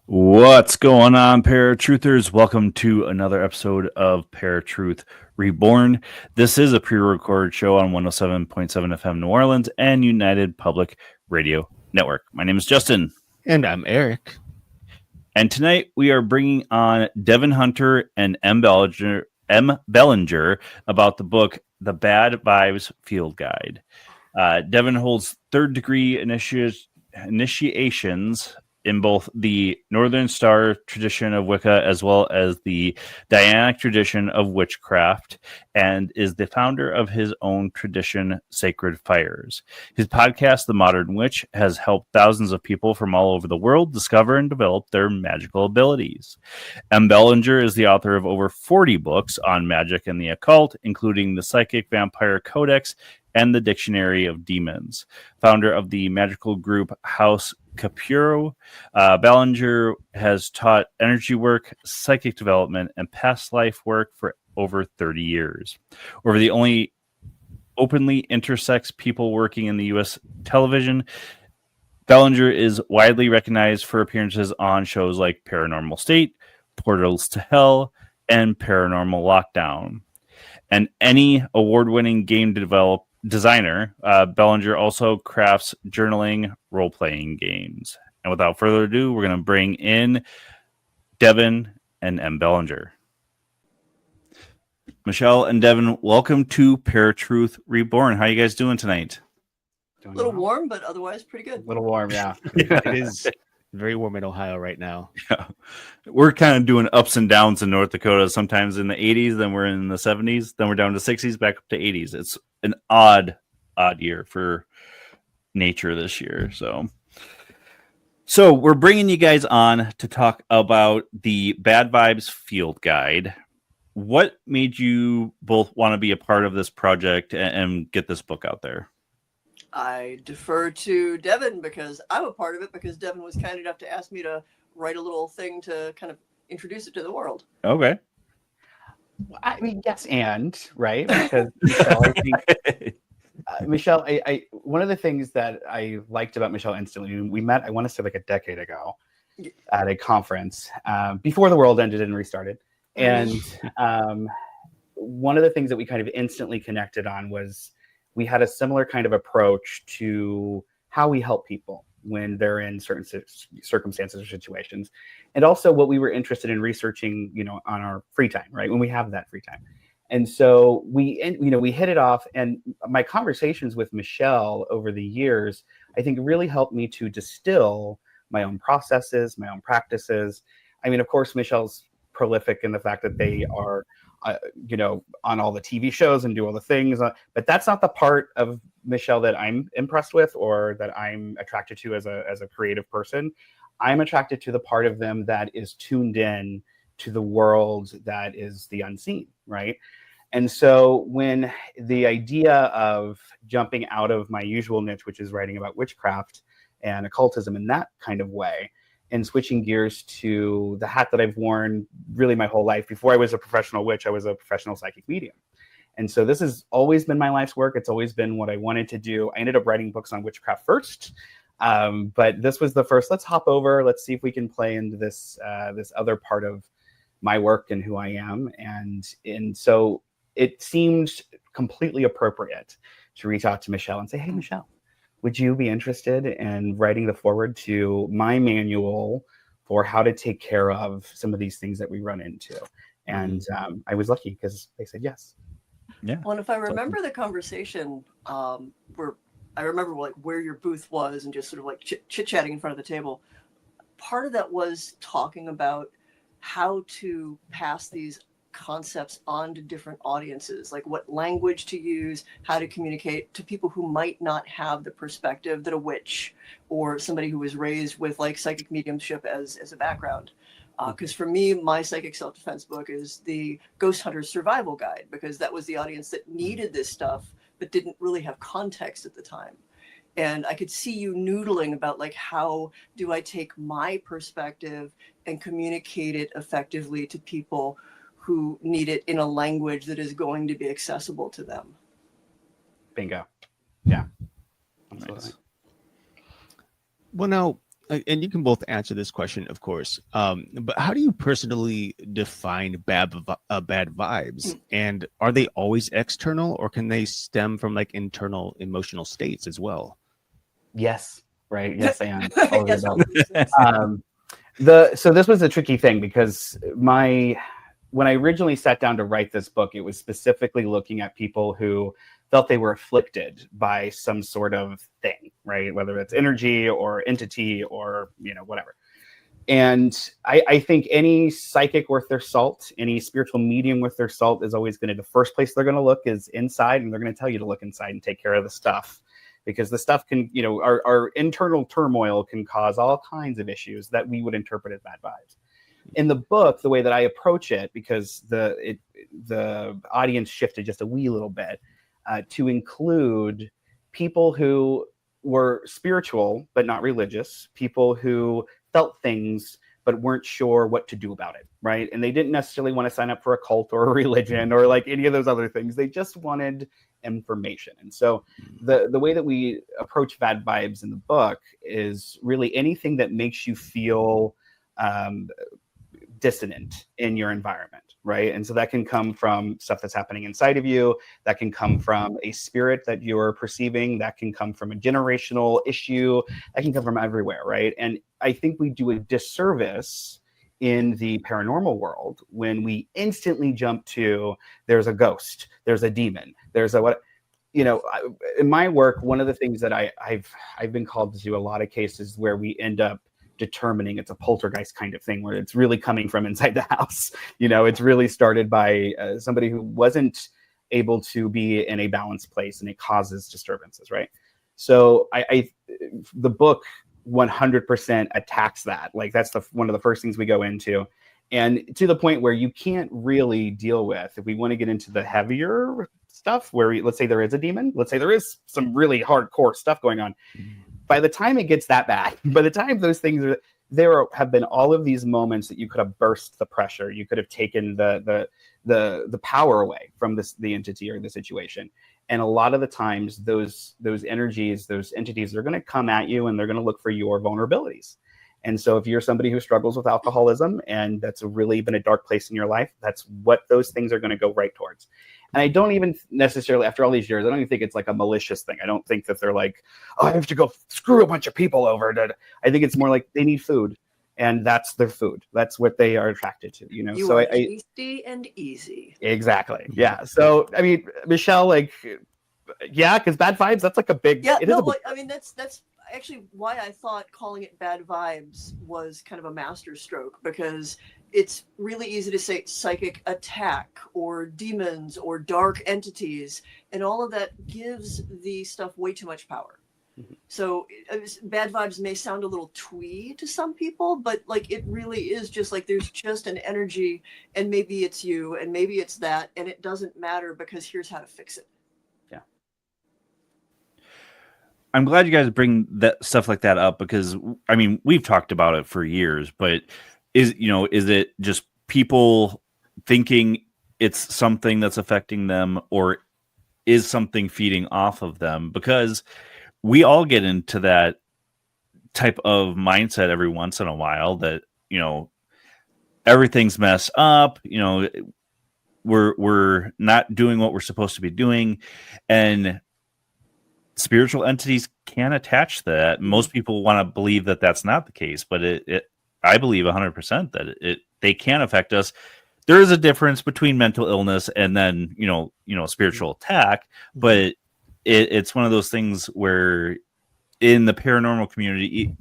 What's going on, ParaTruthers? Welcome to another episode of ParaTruth Reborn. This is a pre-recorded show on 107.7 FM New Orleans and United Public Radio Network. My name is Justin. And I'm Erik. And tonight we are bringing on Devin Hunter and M. Belanger about the book, The Bad Vibes Field Guide. Devin holds third-degree initiations in both the Northern Star tradition of Wicca as well as the Dianic tradition of Witchcraft, and is the founder of his own tradition, Sacred Fires. His podcast, The Modern Witch, has helped thousands of people from all over the world discover and develop their magical abilities. M. Belanger is the author of over 40 books on magic and the occult, including the Psychic Vampire Codex and the Dictionary of Demons. Founder of the magical group House Capuro, Belanger has taught energy work, psychic development, and past life work for over 30 years. Over the only openly intersex people working in the U.S. television, Belanger is widely recognized for appearances on shows like Paranormal State, Portals to Hell, and Paranormal Lockdown. And any award-winning game designer, Belanger also crafts journaling, role-playing games. And without further ado, we're going to bring in Devin and M. Belanger. Michelle and Devin, welcome to ParaTruth Reborn. How are you guys doing tonight? A little warm, but otherwise pretty good. A little warm, yeah. It is very warm in Ohio right now. Yeah. We're kind of doing ups and downs in North Dakota. Sometimes in the 80s, then we're in the 70s, then we're down to 60s, back up to 80s. It's an odd year for nature this year. So we're bringing you guys on to talk about the Bad Vibes Field Guide. What made you both want to be a part of this project and get this book out there? I defer to Devin because I'm a part of it, because Devin was kind enough to ask me to write a little thing to kind of introduce it to the world. Okay. Well, I mean, yes, and right, because Michelle, I think Michelle, I one of the things that I liked about Michelle instantly, we met, I want to say like a decade ago at a conference before the world ended and restarted, and one of the things that we kind of instantly connected on was we had a similar kind of approach to how we help people when they're in certain circumstances or situations. And also what we were interested in researching, on our free time, right? When we have that free time. And so we hit it off, and my conversations with Michelle over the years, I think really helped me to distill my own processes, my own practices. I mean, of course, Michelle's prolific in the fact that they are on all the TV shows and do all the things, but that's not the part of Michelle that I'm impressed with or that I'm attracted to as a creative person. I'm attracted to the part of them that is tuned in to the world that is the unseen, right? And so when the idea of jumping out of my usual niche, which is writing about witchcraft and occultism in that kind of way, and switching gears to the hat that I've worn really my whole life. Before I was a professional witch, I was a professional psychic medium. And so this has always been my life's work. It's always been what I wanted to do. I ended up writing books on witchcraft first, but this was the first. Let's hop over. Let's see if we can play into this other part of my work and who I am. And so it seemed completely appropriate to reach out to Michelle and say, hey, Michelle, would you be interested in writing the foreword to my manual for how to take care of some of these things that we run into? And I was lucky because they said yes. Yeah. Well, and if I remember the conversation, where I remember like where your booth was and just sort of like chit-chatting in front of the table, part of that was talking about how to pass these concepts on to different audiences, like what language to use, how to communicate to people who might not have the perspective that a witch or somebody who was raised with like psychic mediumship as a background. Because for me, my psychic self-defense book is the Ghost Hunter's Survival Guide, because that was the audience that needed this stuff but didn't really have context at the time. And I could see you noodling about like, how do I take my perspective and communicate it effectively to people who need it in a language that is going to be accessible to them. Bingo. Yeah. Nice. Well, now, and you can both answer this question, of course. But how do you personally define bad vibes? And are they always external, or can they stem from like internal emotional states as well? Yes, right. Yes, and all of the Yes, above. all these things. So this was a tricky thing because when I originally sat down to write this book, it was specifically looking at people who felt they were afflicted by some sort of thing, right? Whether it's energy or entity or, whatever. And I think any psychic worth their salt, any spiritual medium worth their salt is always the first place they're going to look is inside, and they're going to tell you to look inside and take care of the stuff. Because the stuff can, our internal turmoil can cause all kinds of issues that we would interpret as bad vibes. In the book, the way that I approach it, because the audience shifted just a wee little bit, to include people who were spiritual but not religious, people who felt things but weren't sure what to do about it, right? And they didn't necessarily want to sign up for a cult or a religion or like any of those other things. They just wanted information. And so the way that we approach bad vibes in the book is really anything that makes you feel dissonant in your environment, right? And so that can come from stuff that's happening inside of you, that can come from a spirit that you're perceiving, that can come from a generational issue, that can come from everywhere, right? And I think we do a disservice in the paranormal world when we instantly jump to there's a ghost, there's a demon, there's a what. In my work, one of the things that I've been called to do a lot of cases where we end up determining it's a poltergeist kind of thing where it's really coming from inside the house. It's really started by somebody who wasn't able to be in a balanced place, and it causes disturbances, right? So the book 100% attacks that. Like that's one of the first things we go into, and to the point where you can't really deal with, if we want to get into the heavier stuff where let's say there is a demon, let's say there is some really hardcore stuff going on. By the time it gets that bad, by the time those things there have been all of these moments that you could have burst the pressure, you could have taken the power away from the entity or the situation. And a lot of the times those energies, those entities, they're going to come at you and they're going to look for your vulnerabilities. And so if you're somebody who struggles with alcoholism and that's really been a dark place in your life, that's what those things are going to go right towards. And I don't even necessarily, after all these years, I don't even think it's like a malicious thing. I don't think that they're like, oh, I have to go screw a bunch of people over. I think it's more like they need food, and that's their food. That's what they are attracted to, You so are tasty and easy. Exactly. Yeah. So, I mean, Michelle, like, yeah, because bad vibes, that's like a big... Yeah, I mean, that's actually why I thought calling it bad vibes was kind of a masterstroke, because it's really easy to say psychic attack or demons or dark entities, and all of that gives the stuff way too much power. Mm-hmm. So bad vibes may sound a little twee to some people, but like it really is just like there's just an energy, and maybe it's you and maybe it's that, and it doesn't matter because here's how to fix it. Yeah. I'm glad you guys bring that stuff like that up, because I mean, we've talked about it for years, but is it just people thinking it's something that's affecting them, or is something feeding off of them? Because we all get into that type of mindset every once in a while that, everything's messed up, we're not doing what we're supposed to be doing, and spiritual entities can attach to that. Most people want to believe that that's not the case, but I believe 100% that they can affect us. There is a difference between mental illness and then, spiritual attack, but it's one of those things where in the paranormal community,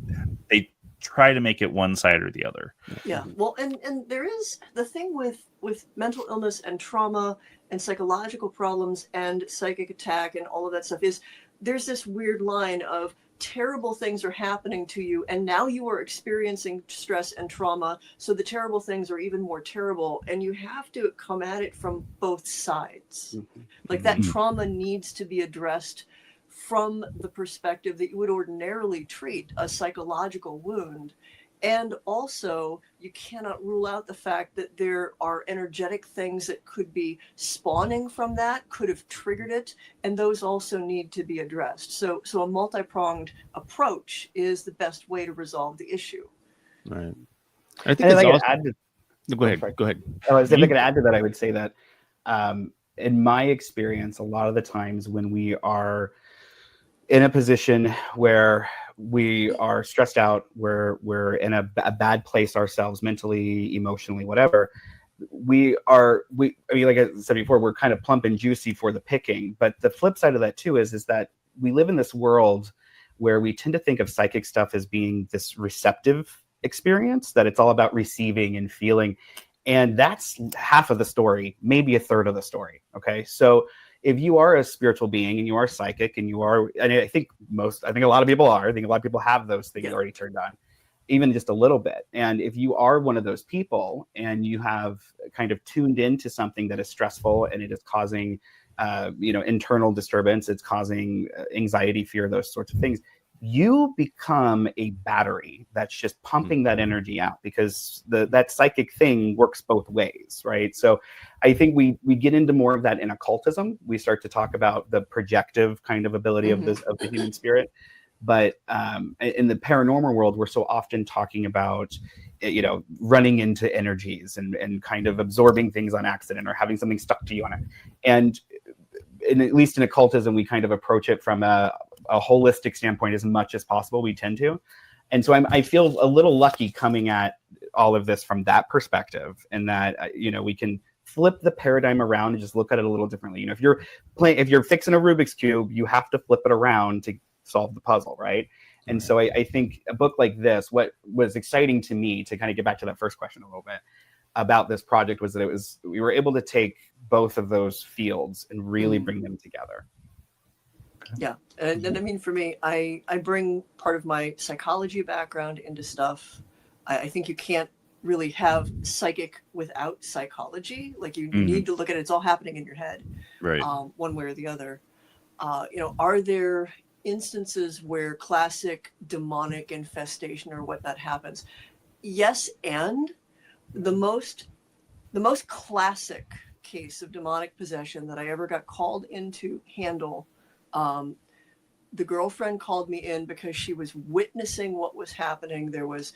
they try to make it one side or the other. Yeah. Well, and there is the thing with mental illness and trauma and psychological problems and psychic attack and all of that stuff is there's this weird line of terrible things are happening to you, and now you are experiencing stress and trauma, so the terrible things are even more terrible, and you have to come at it from both sides. Mm-hmm. Like that trauma needs to be addressed from the perspective that you would ordinarily treat a psychological wound, And also, you cannot rule out the fact that there are energetic things that could be spawning from that, could have triggered it, and those also need to be addressed. So a multi-pronged approach is the best way to resolve the issue. Right. I think And if it's I could also... add to, Go ahead. Go ahead. if I could add to that, I would say that in my experience, a lot of the times when we are in a position where we are stressed out, we're in a bad place ourselves, mentally, emotionally, whatever, I mean, like I said before, we're kind of plump and juicy for the picking. But the flip side of that too is that we live in this world where we tend to think of psychic stuff as being this receptive experience, that it's all about receiving and feeling. And that's half of the story, maybe a third of the story. Okay. So if you are a spiritual being and you are psychic and I think a lot of people are, I think a lot of people have those things already turned on, even just a little bit. And if you are one of those people and you have kind of tuned into something that is stressful and it is causing, internal disturbance, it's causing anxiety, fear, those sorts of things, you become a battery that's just pumping that energy out, because that psychic thing works both ways, right? So I think we get into more of that in occultism. We start to talk about the projective kind of ability of the human spirit. But in the paranormal world, we're so often talking about, running into energies and kind of absorbing things on accident or having something stuck to you on it. And at least in occultism, we kind of approach it from a holistic standpoint as much as possible. We tend to. And so I feel a little lucky coming at all of this from that perspective, and that, we can flip the paradigm around and just look at it a little differently. If you're fixing a Rubik's Cube, you have to flip it around to solve the puzzle, right? And so I think a book like this, what was exciting to me, to kind of get back to that first question a little bit about this project, was that we were able to take both of those fields and really bring them together. Yeah. And I mean, for me, I bring part of my psychology background into stuff. I think you can't really have psychic without psychology. Like you need to look at it. It's all happening in your head, right? One way or the other. Are there instances where classic demonic infestation or whatnot happens? Yes. And the most classic case of demonic possession that I ever got called in to handle, the girlfriend called me in because she was witnessing what was happening. There was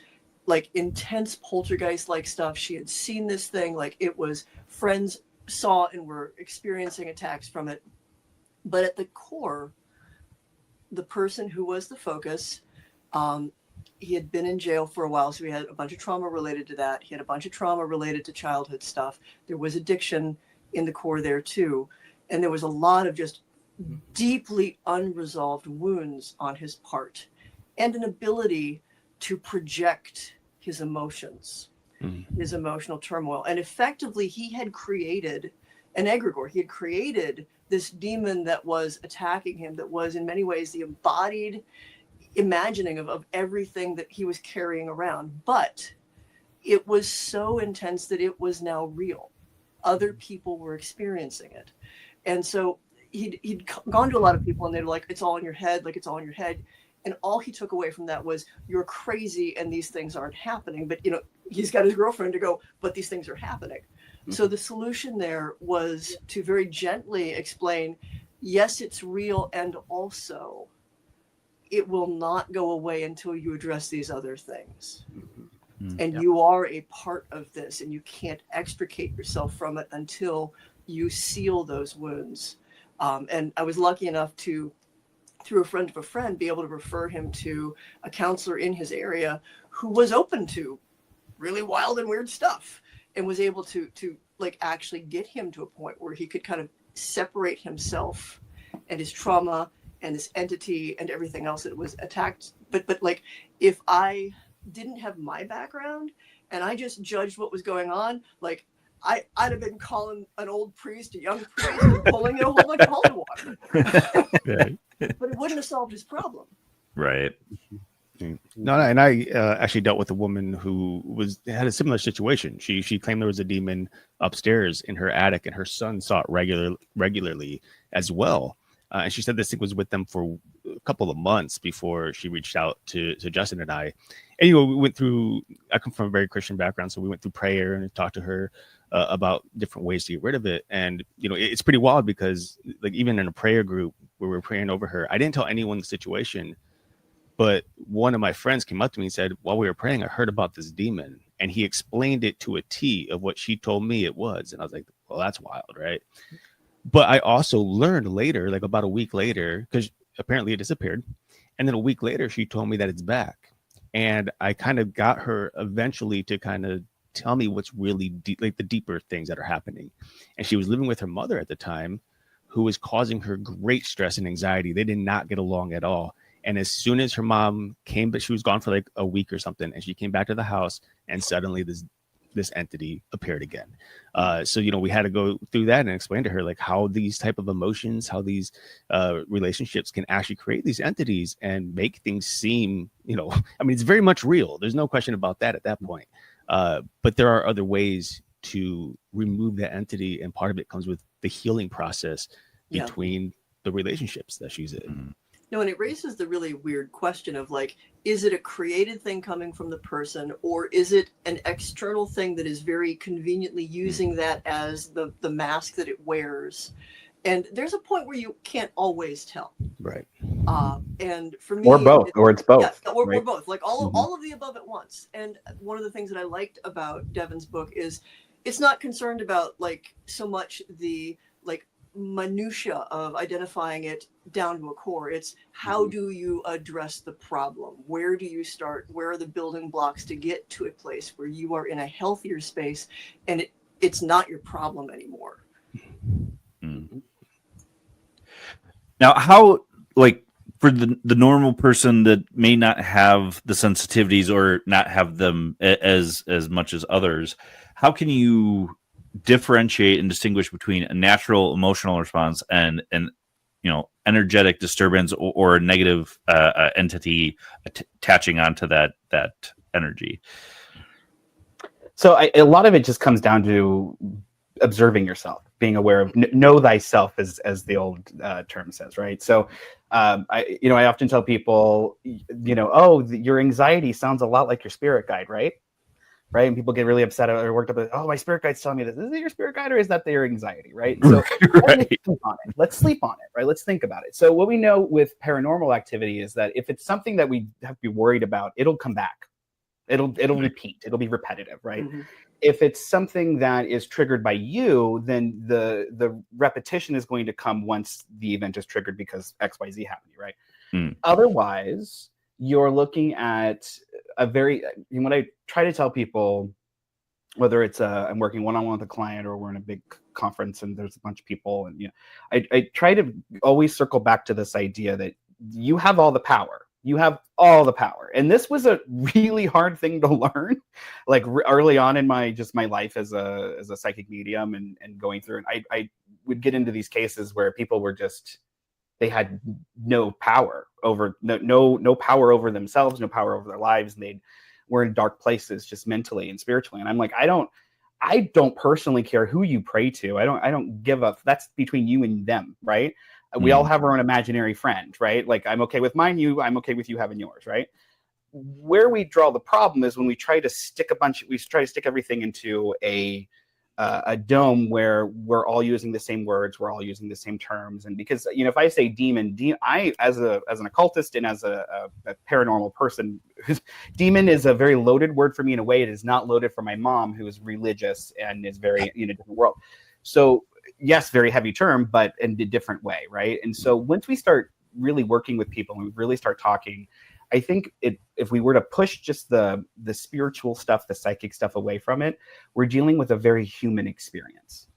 like intense poltergeist like stuff. She had seen this thing, like it was friends saw and were experiencing attacks from it. But at the core, the person who was the focus, he had been in jail for a while, so he had a bunch of trauma related to that. He had a bunch of trauma related to childhood stuff. There was addiction in the core there too. And there was a lot of just deeply unresolved wounds on his part, and an ability to project his emotions, his emotional turmoil. And effectively, he had created an egregore. He had created this demon that was attacking him, that was in many ways the embodied imagining of everything that he was carrying around. But it was so intense that it was now real. Other people were experiencing it. And so he'd gone to a lot of people, and they were like, it's all in your head, like it's all in your head. And all he took away from that was, you're crazy and these things aren't happening. But, he's got his girlfriend to go, but these things are happening. So the solution there was to very gently explain, yes, it's real. And also it will not go away until you address these other things. And you are a part of this, and you can't extricate yourself from it until you seal those wounds. And I was lucky enough to, through a friend of a friend, be able to refer him to a counselor in his area who was open to really wild and weird stuff, and was able to like actually get him to a point where he could kind of separate himself and his trauma and this entity and everything else that was attacked. But like, if I didn't have my background and I just judged what was going on, like I'd have been calling an old priest a young priest and pulling a whole bunch of holy water. But it wouldn't have solved his problem. Right. No, and I actually dealt with a woman who had a similar situation. She claimed there was a demon upstairs in her attic, and her son saw it regularly as well. And she said this thing was with them for couple of months before she reached out to Justin and I. And, you know, we went through, I come from a very Christian background, so we went through prayer and talked to her about different ways to get rid of it. And, you know, it's pretty wild because, like, even in a prayer group where we were praying over her, I didn't tell anyone the situation, but one of my friends came up to me and said, while we were praying, I heard about this demon. And he explained it to a T of what she told me it was. And I was like, well, that's wild, right? But I also learned later, like about a week later, because apparently it disappeared. And then a week later, she told me that it's back. And I kind of got her eventually to kind of tell me what's really deep, like the deeper things that are happening. And she was living with her mother at the time, who was causing her great stress and anxiety. They did not get along at all. And as soon as her mom came, but she was gone for like a week or something, and she came back to the house, and suddenly this entity appeared again. So, you know, we had to go through that and explain to her like how these type of emotions, how these relationships can actually create these entities and make things seem, you know, I mean, it's very much real. There's no question about that at that point. But there are other ways to remove that entity, and part of it comes with the healing process between the relationships that she's in. Mm-hmm. No, and it raises the really weird question of like, is it a created thing coming from the person, or is it an external thing that is very conveniently using that as the mask that it wears? And there's a point where you can't always tell. Right. And for me, or both, or it's both. Yeah, or right? both, like all of the above at once. And one of the things that I liked about Devin's book is it's not concerned about like so much the like minutia of identifying it down to a core. It's how do you address the problem? Where do you start? Where are the building blocks to get to a place where you are in a healthier space and it's not your problem anymore? Mm. Now, how, like, for the normal person that may not have the sensitivities or not have them as much as others, how can you differentiate and distinguish between a natural emotional response and an, you know, energetic disturbance or a negative entity attaching onto that energy? So a lot of it just comes down to observing yourself, being aware of know thyself, as the old term says, right? So I often tell people, your anxiety sounds a lot like your spirit guide, right? Right. And people get really upset or worked up. Oh, my spirit guide's telling me this. Is it your spirit guide, or is that your anxiety? Right. So right. Let's sleep on it. Right. Let's think about it. So what we know with paranormal activity is that if it's something that we have to be worried about, it'll come back. It'll repeat. It'll be repetitive. Right. Mm-hmm. If it's something that is triggered by you, then the repetition is going to come once the event is triggered because XYZ happened. Right. Mm. Otherwise, you're looking at what I try to tell people, whether it's I'm working one-on-one with a client or we're in a big conference and there's a bunch of people, and I try to always circle back to this idea that you have all the power. You have all the power. And this was a really hard thing to learn, like early on in my life as a psychic medium and going through. And I would get into these cases where people were they had no power over no power over themselves, no power over their lives, and they were in dark places just mentally and spiritually. And I'm like, I don't personally care who you pray to. I don't give up. That's between you and them, right? We all have our own imaginary friend, right? Like, I'm okay with mine, I'm okay with you having yours, right? Where we draw the problem is when we try to stick everything into a dome where we're all using the same words, we're all using the same terms. And because, if I say demon, I, as an occultist and as a paranormal person, demon is a very loaded word for me in a way it is not loaded for my mom, who is religious and is very in a different world. So yes, very heavy term, but in a different way, right? And so once we start really working with people and we really start talking, I think if we were to push just the spiritual stuff, the psychic stuff away from it, we're dealing with a very human experience.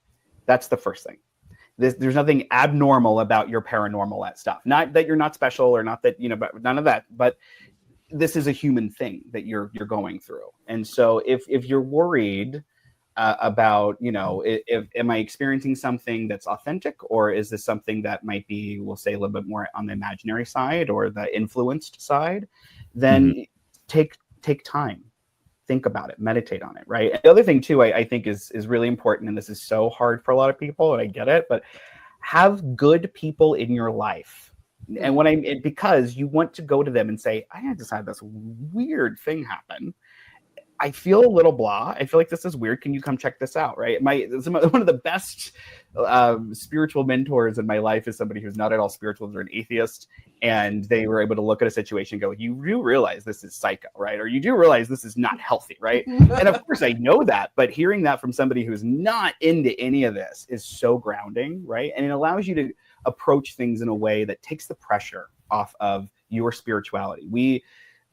That's the first thing. There's nothing abnormal about your paranormal stuff. Not that you're not special or not that, but none of that. But this is a human thing that you're going through. And so if you're worried about, am I experiencing something that's authentic, or is this something that might be, we'll say, a little bit more on the imaginary side or the influenced side, then take time, think about it, meditate on it, right? And the other thing too, I think is really important, and this is so hard for a lot of people, and I get it, but have good people in your life And because you want to go to them and say, I just had this weird thing happen. I feel a little blah. I feel like this is weird. Can you come check this out? Right. One of the best spiritual mentors in my life is somebody who's not at all spiritual. They're an atheist, and they were able to look at a situation and go, you do realize this is psycho, right? Or you do realize this is not healthy, right? And of course I know that, but hearing that from somebody who's not into any of this is so grounding, right? And it allows you to approach things in a way that takes the pressure off of your spirituality. We,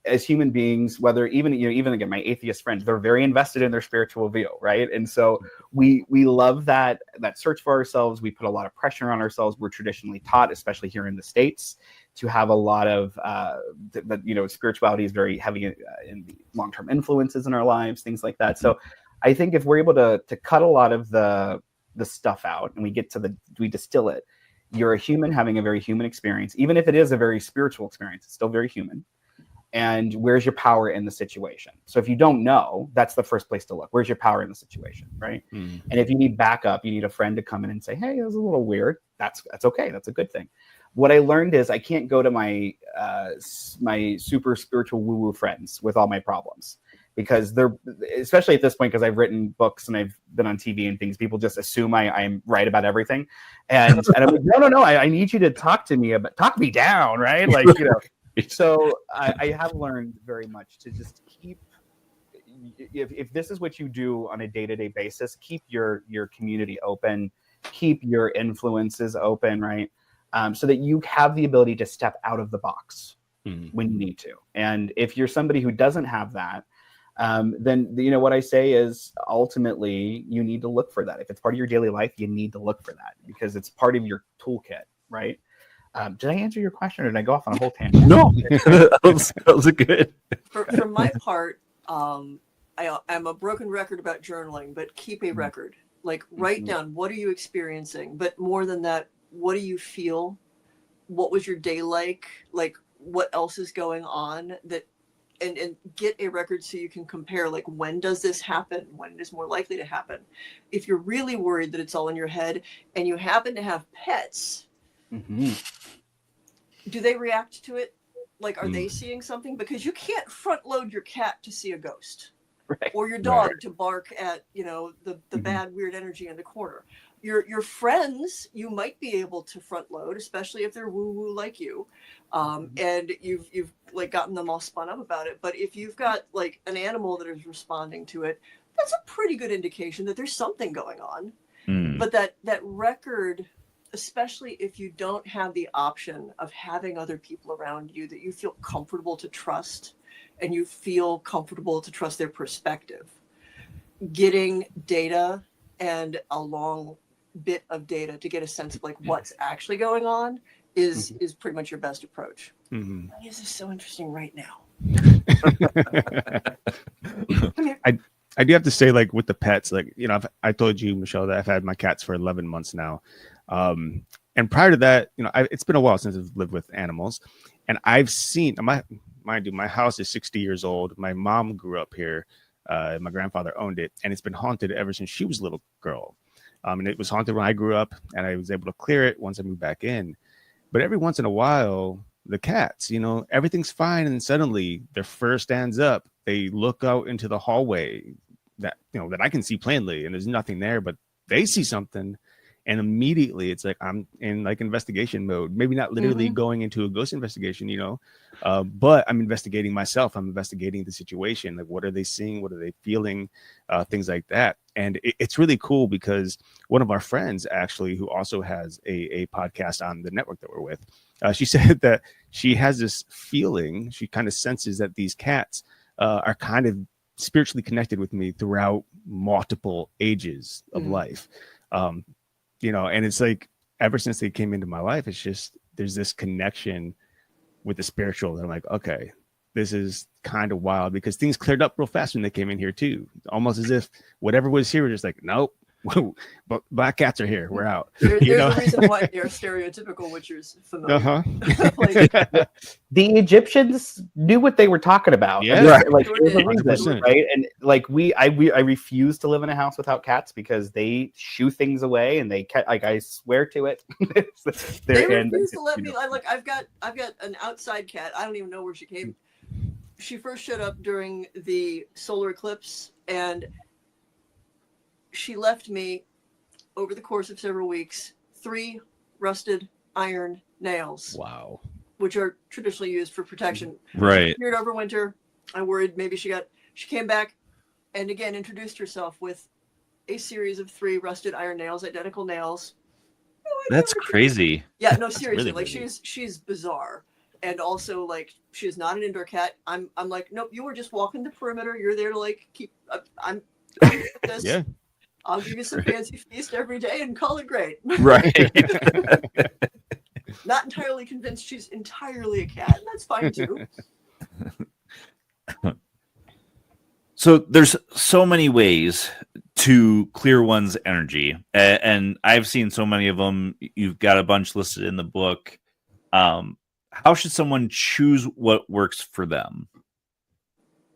as human beings, whether even again, my atheist friends, they're very invested in their spiritual view, right? And so we love that search for ourselves. We put a lot of pressure on ourselves. We're traditionally taught, especially here in the States, to have a lot of spirituality is very heavy in the long-term influences in our lives, things like that. So I think if we're able to cut a lot of the stuff out and we distill it, you're a human having a very human experience. Even if it is a very spiritual experience, it's still very human. And where's your power in the situation? So if you don't know, that's the first place to look. Where's your power in the situation, right? And if you need backup, you need a friend to come in and say, hey, this is a little weird. That's okay. That's a good thing. What I learned is I can't go to my super spiritual woo-woo friends with all my problems, because they're, especially at this point, because I've written books and I've been on TV and things, people just assume I'm right about everything. And I'm like, no, I need you to talk me down, right? Like, So I have learned very much to just keep, if this is what you do on a day-to-day basis, keep your community open, keep your influences open, right? So that you have the ability to step out of the box when you need to. And if you're somebody who doesn't have that, then what I say is ultimately you need to look for that. If it's part of your daily life, you need to look for that because it's part of your toolkit, right? Did I answer your question or did I go off on a whole tangent? No, that was good. For my part, I'm a broken record about journaling, but keep a record. Like write down, what are you experiencing? But more than that, what do you feel? What was your day like? Like what else is going on? And get a record so you can compare, like, when does this happen? When it is more likely to happen? If you're really worried that it's all in your head and you happen to have pets, do they react to it? Like, are they seeing something? Because you can't front load your cat to see a ghost, right, or your dog to bark at, the bad, weird energy in the corner. Your friends, you might be able to front load, especially if they're woo woo like you, and you've like gotten them all spun up about it. But if you've got like an animal that is responding to it, that's a pretty good indication that there's something going on. But that record, especially if you don't have the option of having other people around you that you feel comfortable to trust and you feel comfortable to trust their perspective, getting data and a long bit of data to get a sense of like what's actually going on is pretty much your best approach. This is so interesting right now. I do have to say, like with the pets, like, I told you, Michelle, that I've had my cats for 11 months now. And prior to that, it's been a while since I've lived with animals, and I've seen my house is 60 years old. My mom grew up here. My grandfather owned it, and it's been haunted ever since she was a little girl. And it was haunted when I grew up, and I was able to clear it once I moved back in. But every once in a while, the cats, everything's fine, and suddenly their fur stands up. They look out into the hallway that I can see plainly, and there's nothing there, but they see something. And immediately it's like I'm in like investigation mode, maybe not literally going into a ghost investigation, but I'm investigating myself. I'm investigating the situation. Like, what are they seeing? What are they feeling? Things like that. And it's really cool because one of our friends actually, who also has a podcast on the network that we're with, she said that she has this feeling. She kind of senses that these cats are kind of spiritually connected with me throughout multiple ages of life. And it's like ever since they came into my life, it's just there's this connection with the spiritual that I'm like, okay, this is kind of wild, because things cleared up real fast when they came in here too. Almost as if whatever was here was just like, nope, But black cats are here. We're out. There's You know? a reason why they're stereotypical witchers familiar. Uh-huh. The Egyptians knew what they were talking about. Yeah. I mean, Right. like Sure there's a did. reason, 100%. right? And like I refuse to live in a house without cats because they shoo things away, and they like I swear to it. They And, refuse to let you me. know, I've got an outside cat. I don't even know where she came. She first showed up during the solar eclipse, and she left me over the course of several weeks 3 rusted iron nails, Wow. which are traditionally used for protection. Right. She appeared over winter. I worried maybe she came back and again introduced herself with a series of 3 rusted iron nails, identical nails. That's crazy. Yeah, no, seriously, really like crazy. she's bizarre. And also, like, she's not an indoor cat. I'm like, nope, you were just walking the perimeter. You're there to like keep. I'm with this. Yeah. I'll give you some fancy feast every day and call it great. Right. Not entirely convinced she's entirely a cat. And that's fine too. So there's so many ways to clear one's energy, and I've seen so many of them. You've got a bunch listed in the book. How should someone choose what works for them?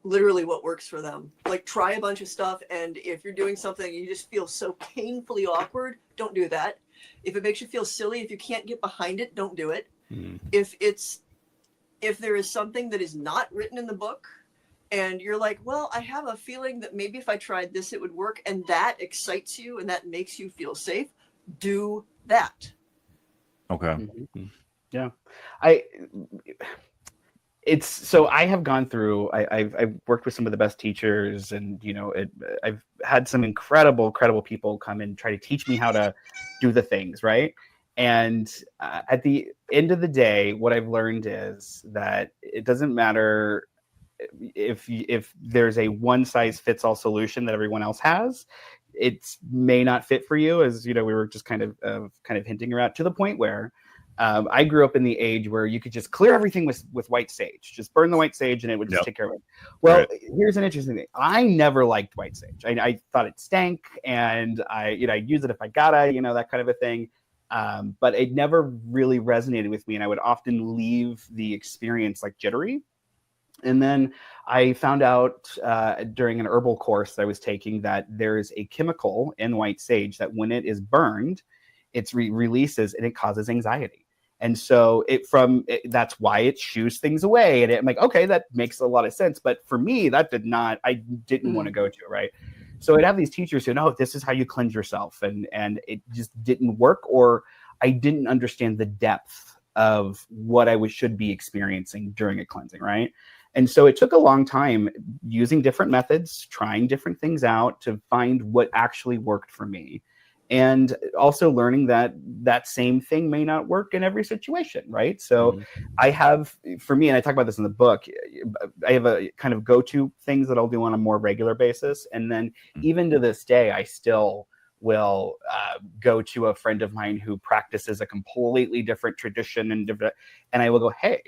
Literally what works for them. Like, try a bunch of stuff, and if you're doing something you just feel so painfully awkward, don't do that. If it makes you feel silly, if you can't get behind it, don't do it. If there is something that is not written in the book and you're like, well, I have a feeling that maybe if I tried this it would work, and that excites you and that makes you feel safe, do that. Okay. Yeah, it's so I have gone through. I've worked with some of the best teachers, and you know, I've had some incredible people come and try to teach me how to do the things right. And at the end of the day, what I've learned is that it doesn't matter if there's a one size fits all solution that everyone else has. It may not fit for you, as you know, we were just kind of hinting around, to the point where I grew up in the age where you could just clear everything with white sage, just burn the white sage and it would just take care of it. Well, here's an interesting thing. I never liked white sage. I thought it stank, and I'd use it if I gotta, that kind of a thing. But it never really resonated with me, and I would often leave the experience like jittery. And then I found out during an herbal course that I was taking that there is a chemical in white sage that when it is burned, it releases and it causes anxiety. And so that's why it shoos things away. And I'm like, okay, that makes a lot of sense. But for me, I didn't want to go to it, right? So I'd have these teachers who, no, this is how you cleanse yourself. And it just didn't work, or I didn't understand the depth of what I should be experiencing during a cleansing, right? And so it took a long time using different methods, trying different things out to find what actually worked for me. And also learning that same thing may not work in every situation, right? So I have, for me, and I talk about this in the book, I have a kind of go-to things that I'll do on a more regular basis. And then even to this day, I still will go to a friend of mine who practices a completely different tradition, and I will go, hey,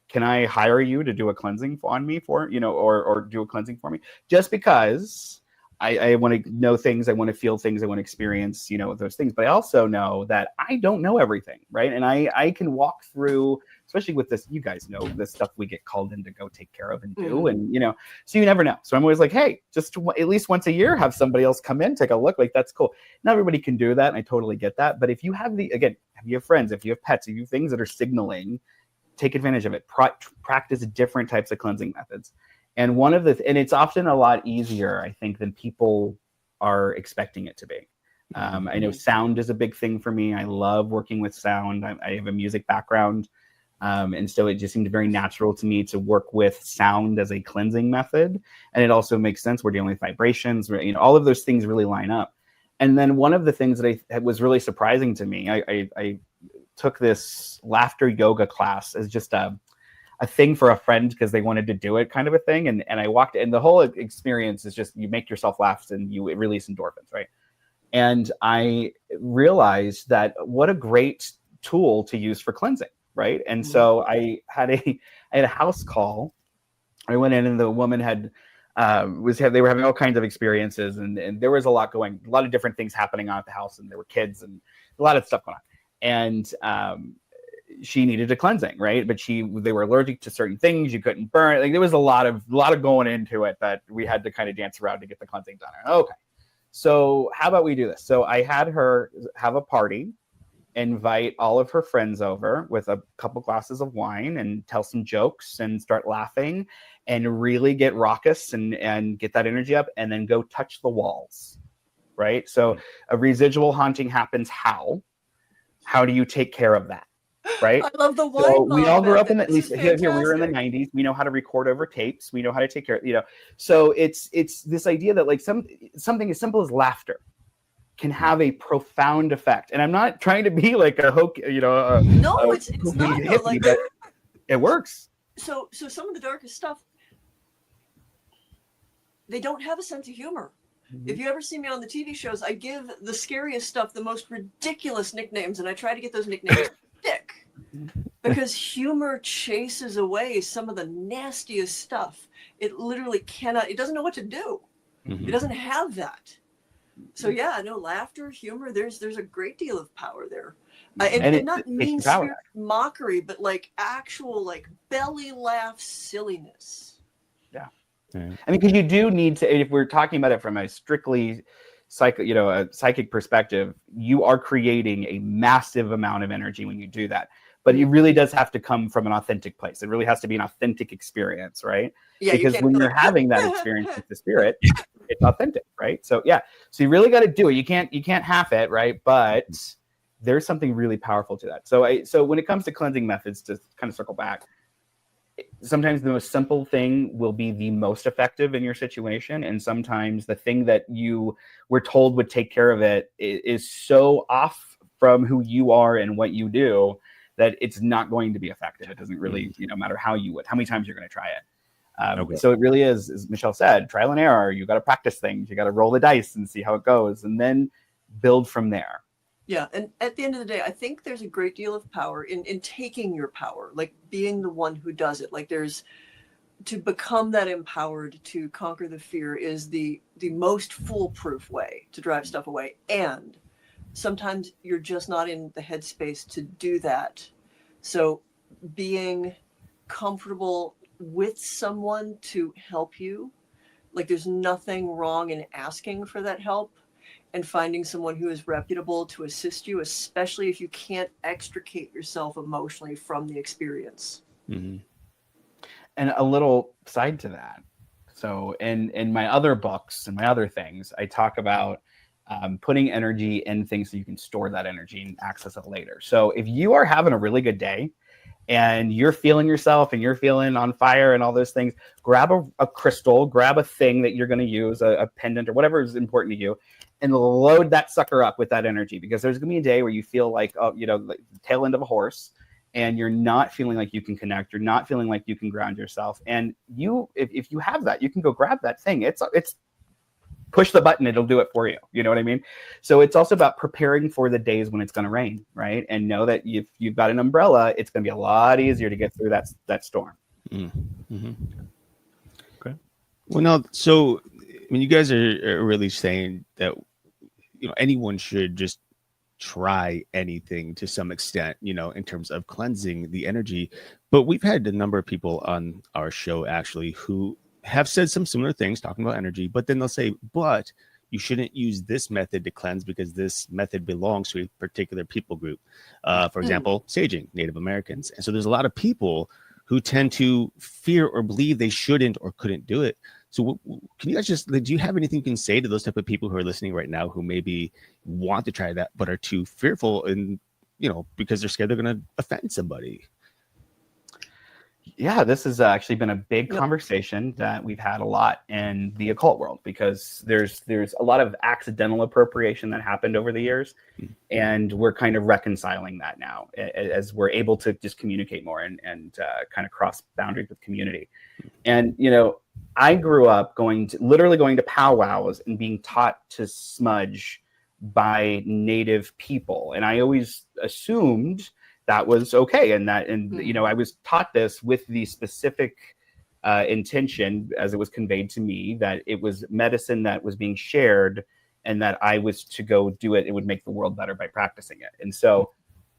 can I hire you to do a cleansing on me or do a cleansing for me? Just because I want to know things, I want to feel things, I want to experience, those things. But I also know that I don't know everything, right? And I can walk through, especially with this, you guys know the stuff we get called in to go take care of and do, and so you never know. So I'm always like, hey, just at least once a year, have somebody else come in, take a look. Like, that's cool. Not everybody can do that, and I totally get that. But if you have if you have friends, if you have pets, if you have things that are signaling, take advantage of it. Practice different types of cleansing methods. And and it's often a lot easier, I think, than people are expecting it to be. I know sound is a big thing for me. I love working with sound. I have a music background. And so it just seemed very natural to me to work with sound as a cleansing method. And it also makes sense. We're dealing with vibrations, all of those things really line up. And then one of the things that was really surprising to me, I took this laughter yoga class as just a thing for a friend because they wanted to do it, kind of a thing. And I walked in. The whole experience is just you make yourself laugh and you release endorphins, right? And I realized that what a great tool to use for cleansing, right? And so I had a house call. I went in and the woman had they were having all kinds of experiences, and there was a lot of different things happening on at the house, and there were kids and a lot of stuff going on. And she needed a cleansing, right? But they were allergic to certain things. You couldn't burn. Like there was a lot of going into it that we had to kind of dance around to get the cleansing done. Okay, so how about we do this? So I had her have a party, invite all of her friends over with a couple glasses of wine and tell some jokes and start laughing and really get raucous and get that energy up, and then go touch the walls, right? So a residual haunting happens. How do you take care of that? Right. I love the wine. So we all grew up in at least here we were in the 90s. We know how to record over tapes. We know how to take care of, so it's this idea that like something as simple as laughter can have a profound effect. And I'm not trying to be like a hook, no, it's not though, like, but it works. So some of the darkest stuff, they don't have a sense of humor. Mm-hmm. If you ever see me on the TV shows, I give the scariest stuff the most ridiculous nicknames, and I try to get those nicknames thick, because humor chases away some of the nastiest stuff. It literally cannot. It doesn't know what to do. Mm-hmm. It doesn't have that. So yeah, no, laughter, humor. There's a great deal of power there, and not mean spirit mockery, but like actual like belly laugh silliness. Yeah. I mean, because you do need to. If we're talking about it from a strictly a psychic perspective, you are creating a massive amount of energy when you do that. But it really does have to come from an authentic place. It really has to be an authentic experience, right? Yeah. Because when you're having that experience with the spirit, it's authentic, right? So yeah. So you really got to do it. You can't half it, right? But there's something really powerful to that. So when it comes to cleansing methods, to kind of circle back, sometimes the most simple thing will be the most effective in your situation, and sometimes the thing that you were told would take care of it is so off from who you are and what you do that it's not going to be effective. It doesn't really, matter how many times you're going to try it. Okay. So it really is, as Michelle said, trial and error. You got to practice things. You got to roll the dice and see how it goes, and then build from there. Yeah, and at the end of the day, I think there's a great deal of power in taking your power, like being the one who does it. Like to become that empowered to conquer the fear is the most foolproof way to drive stuff away. And sometimes you're just not in the headspace to do that. So being comfortable with someone to help you, like there's nothing wrong in asking for that help. And finding someone who is reputable to assist you, especially if you can't extricate yourself emotionally from the experience. Mm-hmm. And a little side to that. So in my other books and my other things, I talk about putting energy in things so you can store that energy and access it later. So if you are having a really good day and you're feeling yourself and you're feeling on fire and all those things, grab a crystal, grab a thing that you're going to use, a pendant or whatever is important to you, and load that sucker up with that energy, because there's going to be a day where you feel like, like the tail end of a horse, and you're not feeling like you can connect. You're not feeling like you can ground yourself. And if you have that, you can go grab that thing. It's push the button. It'll do it for you. You know what I mean? So it's also about preparing for the days when it's going to rain, right? And know that if you've got an umbrella, it's going to be a lot easier to get through that storm. Mm-hmm. Okay. Well, now, so I mean, you guys are really saying that anyone should just try anything to some extent, in terms of cleansing the energy. But we've had a number of people on our show actually who have said some similar things talking about energy, but then they'll say, but you shouldn't use this method to cleanse because this method belongs to a particular people group. For example, saging, Native Americans. And so there's a lot of people who tend to fear or believe they shouldn't or couldn't do it. So can you guys do you have anything you can say to those type of people who are listening right now who maybe want to try that but are too fearful and, because they're scared they're going to offend somebody? Yeah, this has actually been a big conversation that we've had a lot in the occult world, because there's a lot of accidental appropriation that happened over the years, and we're kind of reconciling that now as we're able to just communicate more and kind of cross boundaries with community. And I grew up literally going to powwows and being taught to smudge by Native people, and I always assumed that was okay, and I was taught this with the specific intention, as it was conveyed to me, that it was medicine that was being shared, and that I was to go do it. It would make the world better by practicing it. And so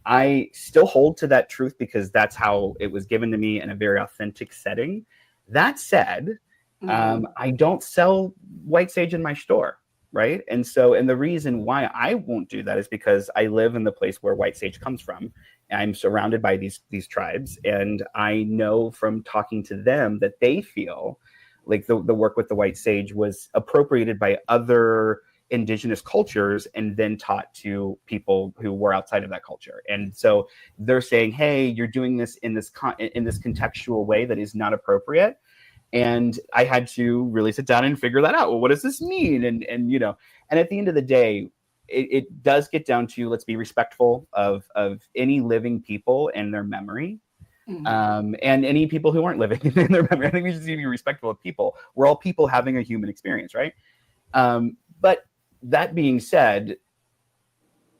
I still hold to that truth because that's how it was given to me in a very authentic setting. That said, I don't sell white sage in my store, right? And the reason why I won't do that is because I live in the place where white sage comes from. I'm surrounded by these tribes, and I know from talking to them that they feel like the work with the white sage was appropriated by other indigenous cultures and then taught to people who were outside of that culture. And so they're saying, hey, you're doing this in this contextual way that is not appropriate. And I had to really sit down and figure that out. Well, what does this mean? And at the end of the day, it does get down to, let's be respectful of any living people and their memory. And any people who aren't living in their memory. I think we just need to be respectful of people. We're all people having a human experience, right? But that being said,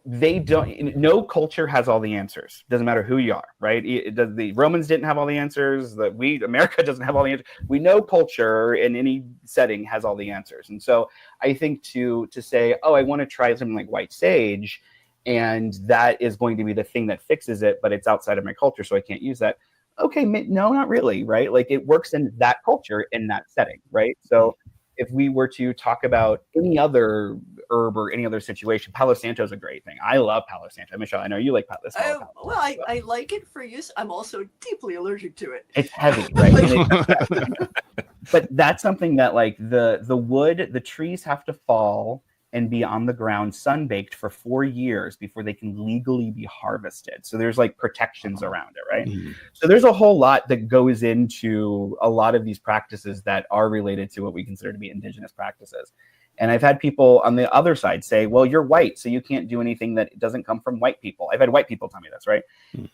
no culture has all the answers. Doesn't matter who you are, right? The Romans didn't have all the answers. America doesn't have all the answers. We know culture in any setting has all the answers. And so I think to say, oh, I want to try something like white sage, and that is going to be the thing that fixes it, but it's outside of my culture, so I can't use that. Okay, no, not really, right? Like, it works in that culture, in that setting, right? So if we were to talk about any other herb or any other situation, Palo Santo is a great thing. I love Palo Santo. Michelle, I know you like Palo Santo. Well, I like it for use. I'm also deeply allergic to it. It's heavy, right? But that's something that, like, the wood, the trees have to fall and be on the ground sun-baked for 4 years before they can legally be harvested. So there's like protections around it, right? So there's a whole lot that goes into a lot of these practices that are related to what we consider to be indigenous practices. And I've had people on the other side say, well, you're white, so you can't do anything that doesn't come from white people. I've had white people tell me this, right?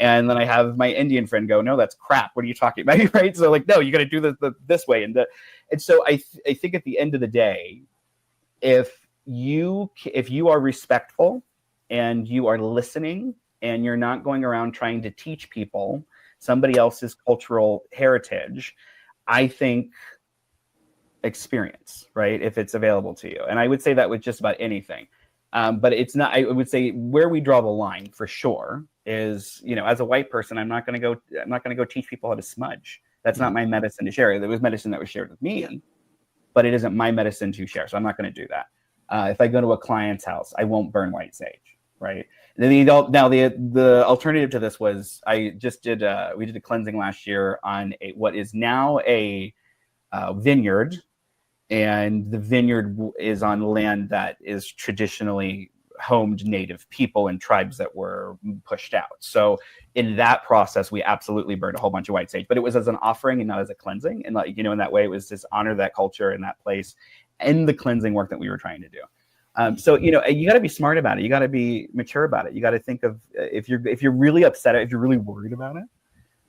And then I have my Indian friend go, no, that's crap. What are you talking about? Right? So, like, no, you got to do this way. And so I think at the end of the day, if you are respectful and you are listening and you're not going around trying to teach people somebody else's cultural heritage, I think experience, right? If it's available to you. And I would say that with just about anything. But it's not, I would say where we draw the line for sure is, as a white person, I'm not going to go teach people how to smudge. That's not my medicine to share. There was medicine that was shared with me, but it isn't my medicine to share. So I'm not going to do that. If I go to a client's house, I won't burn white sage, right? The alternative to this was we did a cleansing last year on what is now a vineyard, and the vineyard is on land that is traditionally homed Native people and tribes that were pushed out. So in that process, we absolutely burned a whole bunch of white sage, but it was as an offering and not as a cleansing. And in that way, it was just honor that culture and that place and the cleansing work that we were trying to do. So you got to be smart about it. You got to be mature about it. You got to think of if you're really upset, if you're really worried about it,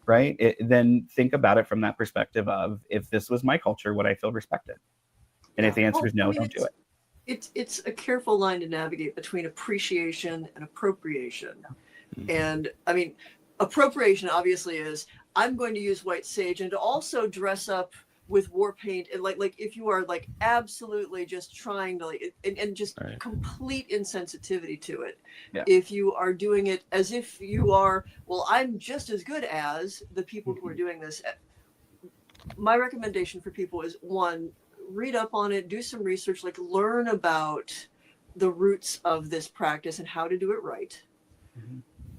right? Then think about it from that perspective of, if this was my culture, would I feel respected? And if the answer is no, don't do it. It's a careful line to navigate between appreciation and appropriation. And I mean, appropriation obviously is, I'm going to use white sage and to also dress up with war paint, and like if you are like absolutely just trying to and just complete insensitivity to it. If you are doing it as if you are, well, I'm just as good as the people who are doing this. My recommendation for people is, one, read up on it, do some research, like learn about the roots of this practice and how to do it right.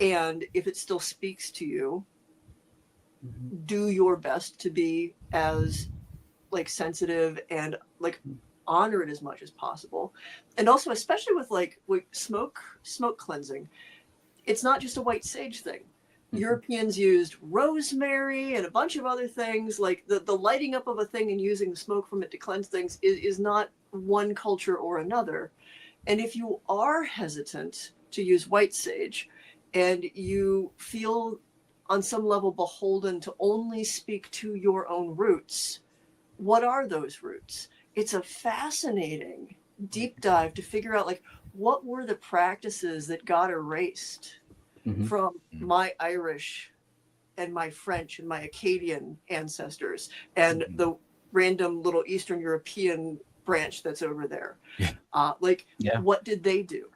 And if it still speaks to you, do your best to be as like sensitive and like honor it as much as possible. And also, especially with like smoke cleansing, it's not just a white sage thing. Europeans used rosemary and a bunch of other things. Like the lighting up of a thing and using the smoke from it to cleanse things is not one culture or another. And if you are hesitant to use white sage and you feel on some level beholden to only speak to your own roots, what are those roots? It's a fascinating deep dive to figure out, like, what were the practices that got erased from my Irish and my French and my Akkadian ancestors and the random little Eastern European branch that's over there. What did they do?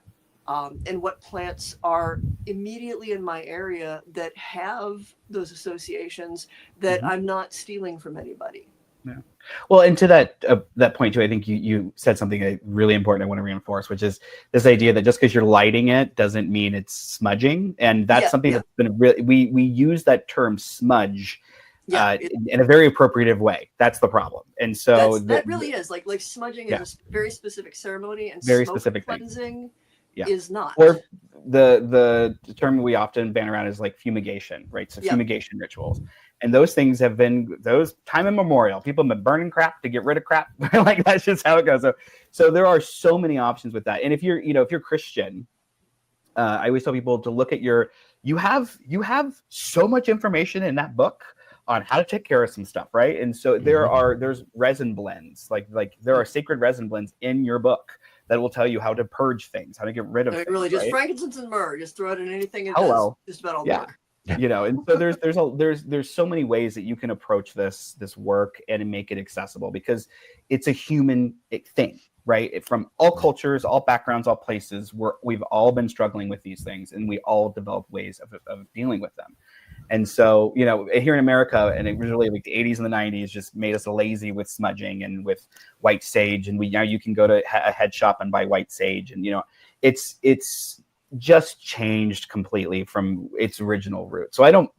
And what plants are immediately in my area that have those associations that I'm not stealing from anybody. Yeah. Well, and to that point too, I think you said something really important I want to reinforce, which is this idea that just because you're lighting it doesn't mean it's smudging. And that's something that's been really, we use that term smudge in a very appropriative way. That's the problem. And so that really is like smudging is a very specific ceremony, and very smoke specific cleansing is not. Or the term we often ban around is like fumigation, right? So fumigation rituals. And those things have been time immemorial. People have been burning crap to get rid of crap. Like that's just how it goes. So there are so many options with that. And if you're Christian, I always tell people to look at you have so much information in that book on how to take care of some stuff, right? And so there's resin blends, like there are sacred resin blends in your book that will tell you how to purge things, how to get rid of things. Really, just right? frankincense and myrrh. Just throw it in anything. It does just about all work. And so there's so many ways that you can approach this work and make it accessible, because it's a human thing, right? From all cultures, all backgrounds, all places, we've all been struggling with these things, and we all developed ways of dealing with them. And so, here in America, and it was really like the 80s and the 90s just made us lazy with smudging and with white sage. And now you can go to a head shop and buy white sage. And, it's just changed completely from its original root. So I don't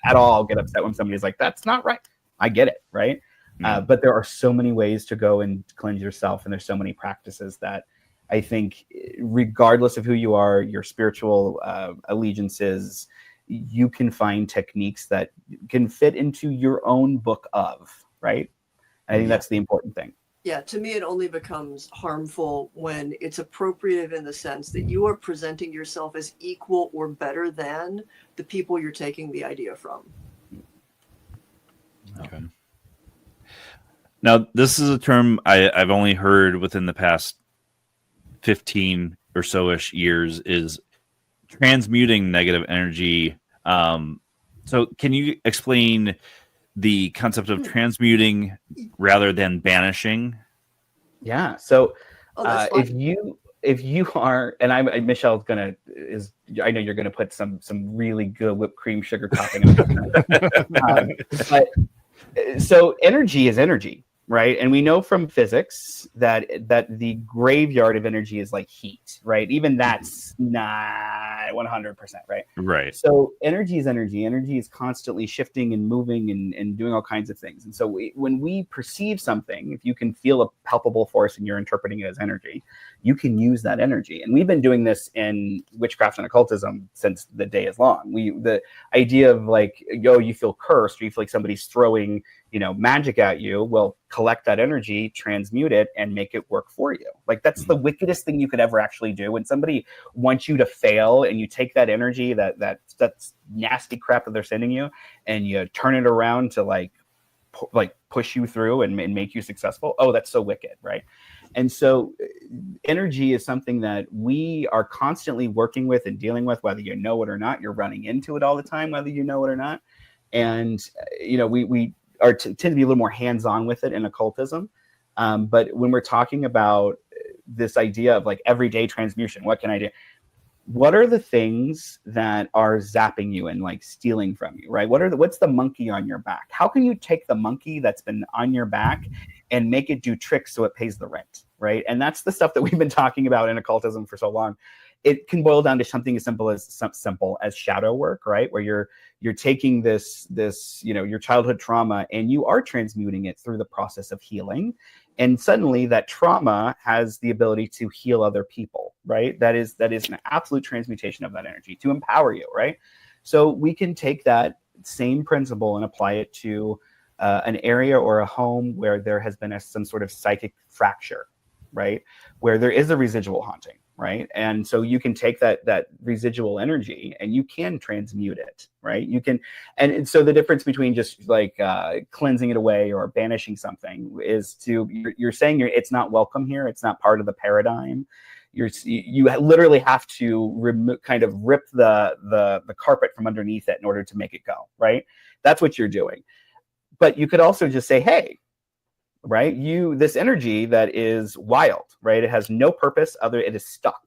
at all get upset when somebody's like, that's not right. I get it. Right. But there are so many ways to go and cleanse yourself. And there's so many practices that I think, regardless of who you are, your spiritual allegiances, you can find techniques that can fit into your own book of, right? I think that's the important thing. Yeah, to me, it only becomes harmful when it's appropriative in the sense that you are presenting yourself as equal or better than the people you're taking the idea from. Okay. Now, this is a term I've only heard within the past 15 or so-ish years, is transmuting negative energy. So can you explain the concept of transmuting rather than banishing? Yeah. So if you are, and Michelle's I know you're gonna put some really good whipped cream sugar topping on it. But so energy is energy, right? And we know from physics that the graveyard of energy is like heat, right? Even that's not 100%, right? Right. So energy is energy. Energy is constantly shifting and moving and doing all kinds of things. And so when we perceive something, if you can feel a palpable force and you're interpreting it as energy, you can use that energy. And we've been doing this in witchcraft and occultism since the day is long. The idea of like, you feel cursed, or you feel like somebody's throwing magic at you, well, collect that energy, transmute it, and make it work for you. Like that's the wickedest thing you could ever actually do. When somebody wants you to fail and you take that energy, that's nasty crap that they're sending you, and you turn it around to like push you through and make you successful. Oh, that's so wicked, right? And so energy is something that we are constantly working with and dealing with, whether you know it or not. You're running into it all the time, whether you know it or not. And we tend to be a little more hands-on with it in occultism. But when we're talking about this idea of like everyday transmutation, what can I do? What are the things that are zapping you and like stealing from you, right? What's the monkey on your back? How can you take the monkey that's been on your back and make it do tricks so it pays the rent, right? And that's the stuff that we've been talking about in occultism for so long. It can boil down to something as simple as shadow work, right? Where you're taking this your childhood trauma and you are transmuting it through the process of healing, and suddenly that trauma has the ability to heal other people, right? That is an absolute transmutation of that energy to empower you, right? So we can take that same principle and apply it to an area or a home where there has been some sort of psychic fracture, right? Where there is a residual haunting, right? And so you can take that residual energy and you can transmute it, right? You can, and so the difference between just like cleansing it away or banishing something is you're saying it's not welcome here. It's not part of the paradigm. You literally have to kind of rip the carpet from underneath it in order to make it go, right? That's what you're doing. But you could also just say, hey, right, this energy that is wild, right? It has no purpose it is stuck.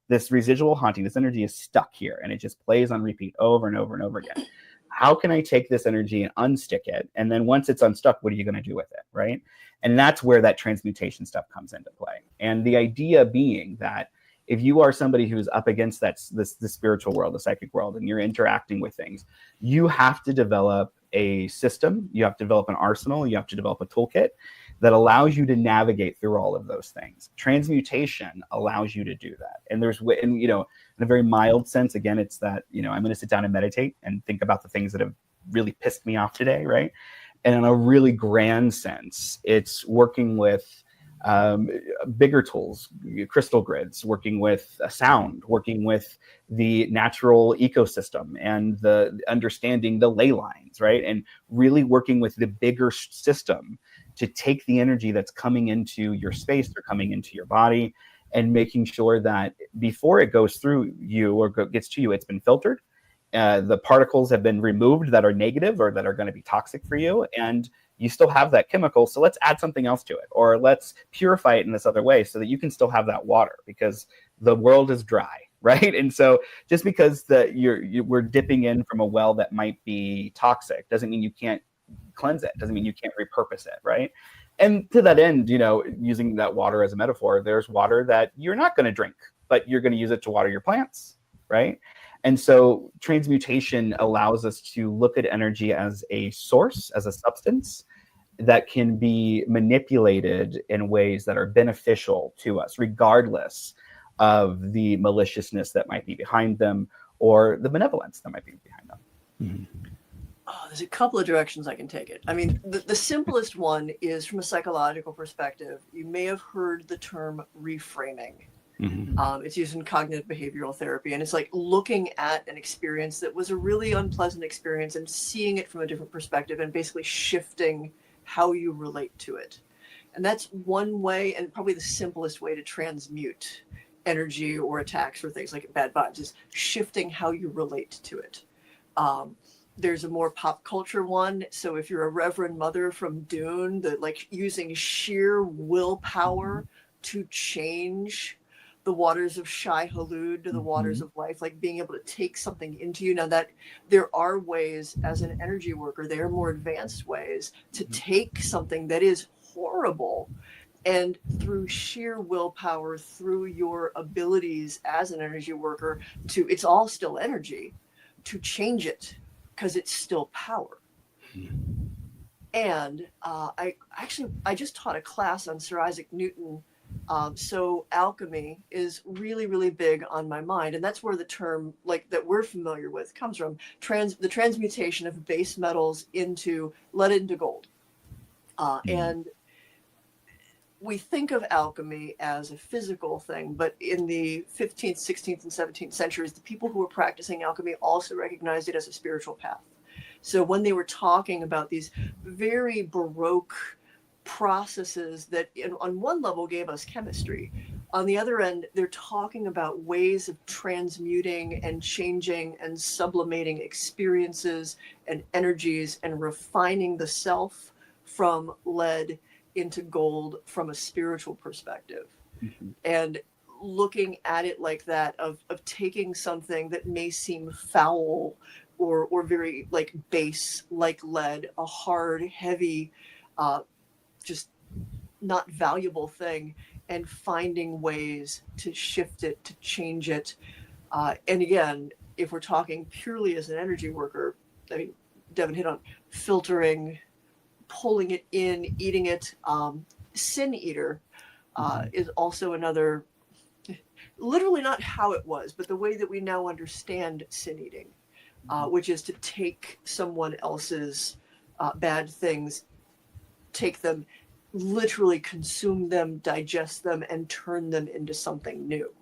This residual haunting, this energy is stuck here, and it just plays on repeat over and over and over again. How can I take this energy and unstick it? And then once it's unstuck, what are you going to do with it, right? And that's where that transmutation stuff comes into play. And the idea being that if you are somebody who's up against the spiritual world, the psychic world, and you're interacting with things, you have to develop a system, you have to develop an arsenal, you have to develop a toolkit that allows you to navigate through all of those things. Transmutation allows you to do that. And in a very mild sense, again, it's that, I'm going to sit down and meditate and think about the things that have really pissed me off today, right? And in a really grand sense, it's working with bigger tools, crystal grids, working with sound, working with the natural ecosystem and the understanding the ley lines, right? And really working with the bigger system to take the energy that's coming into your space or coming into your body and making sure that before it goes through you or gets to you, it's been filtered. The particles have been removed that are negative or that are going to be toxic for you. And you still have that chemical. So let's add something else to it, or let's purify it in this other way so that you can still have that water, because the world is dry, right? And so just because we're dipping in from a well that might be toxic doesn't mean you can't cleanse it, doesn't mean you can't repurpose it, right? And to that end, using that water as a metaphor, there's water that you're not going to drink, but you're going to use it to water your plants, right? And so transmutation allows us to look at energy as a source, as a substance that can be manipulated in ways that are beneficial to us, regardless of the maliciousness that might be behind them or the benevolence that might be behind them. Mm-hmm. Oh, there's a couple of directions I can take it. I mean, the simplest one is from a psychological perspective. You may have heard the term reframing. Mm-hmm. It's used in cognitive behavioral therapy, and it's like looking at an experience that was a really unpleasant experience and seeing it from a different perspective and basically shifting how you relate to it. And that's one way, and probably the simplest way to transmute energy or attacks or things like bad vibes, is shifting how you relate to it. There's a more pop culture one. So if you're a Reverend Mother from Dune, using sheer willpower to change the waters of Shai Hulud to the waters of life, like being able to take something into you. Now that there are ways as an energy worker, there are more advanced ways to take something that is horrible and through sheer willpower, through your abilities as an energy worker it's all still energy, to change it because it's still power. And I just taught a class on Sir Isaac Newton. So alchemy is really, really big on my mind. And that's where the term that we're familiar with comes from, the transmutation of base metals into lead into gold. And we think of alchemy as a physical thing, but in the 15th, 16th, and 17th centuries, the people who were practicing alchemy also recognized it as a spiritual path. So when they were talking about these very Baroque processes that on one level gave us chemistry, on the other end, they're talking about ways of transmuting and changing and sublimating experiences and energies and refining the self from lead into gold from a spiritual perspective. And looking at it like that, of taking something that may seem foul or very base, like lead, a hard, heavy, just not valuable thing, and finding ways to shift it, to change it. And again, if we're talking purely as an energy worker, I mean, Devin hit on filtering, pulling it in, eating it. Sin eater is also another, literally not how it was, but the way that we now understand sin eating, which is to take someone else's bad things, take them, literally consume them, digest them, and turn them into something new.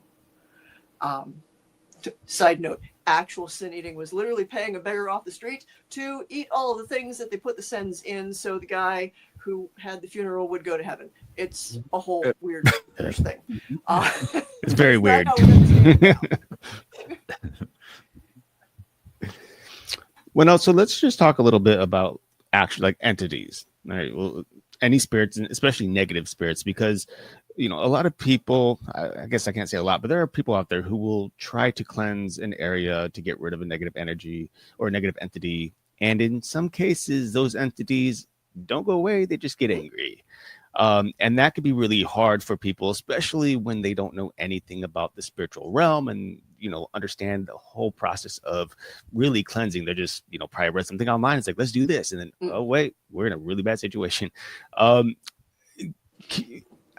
Side note, actual sin eating was literally paying a beggar off the street to eat all of the things that they put the sins in, so the guy who had the funeral would go to heaven. It's a whole weird thing. It's very weird. Well, now, so let's just talk a little bit about actually like entities. All right. Well, any spirits, and especially negative spirits, because a lot of people, I guess I can't say a lot, but there are people out there who will try to cleanse an area to get rid of a negative energy or a negative entity. And in some cases, those entities don't go away. They just get angry. And that could be really hard for people, especially when they don't know anything about the spiritual realm and, understand the whole process of really cleansing. They're just, probably read something online. It's like, let's do this. And then, oh, wait, we're in a really bad situation. I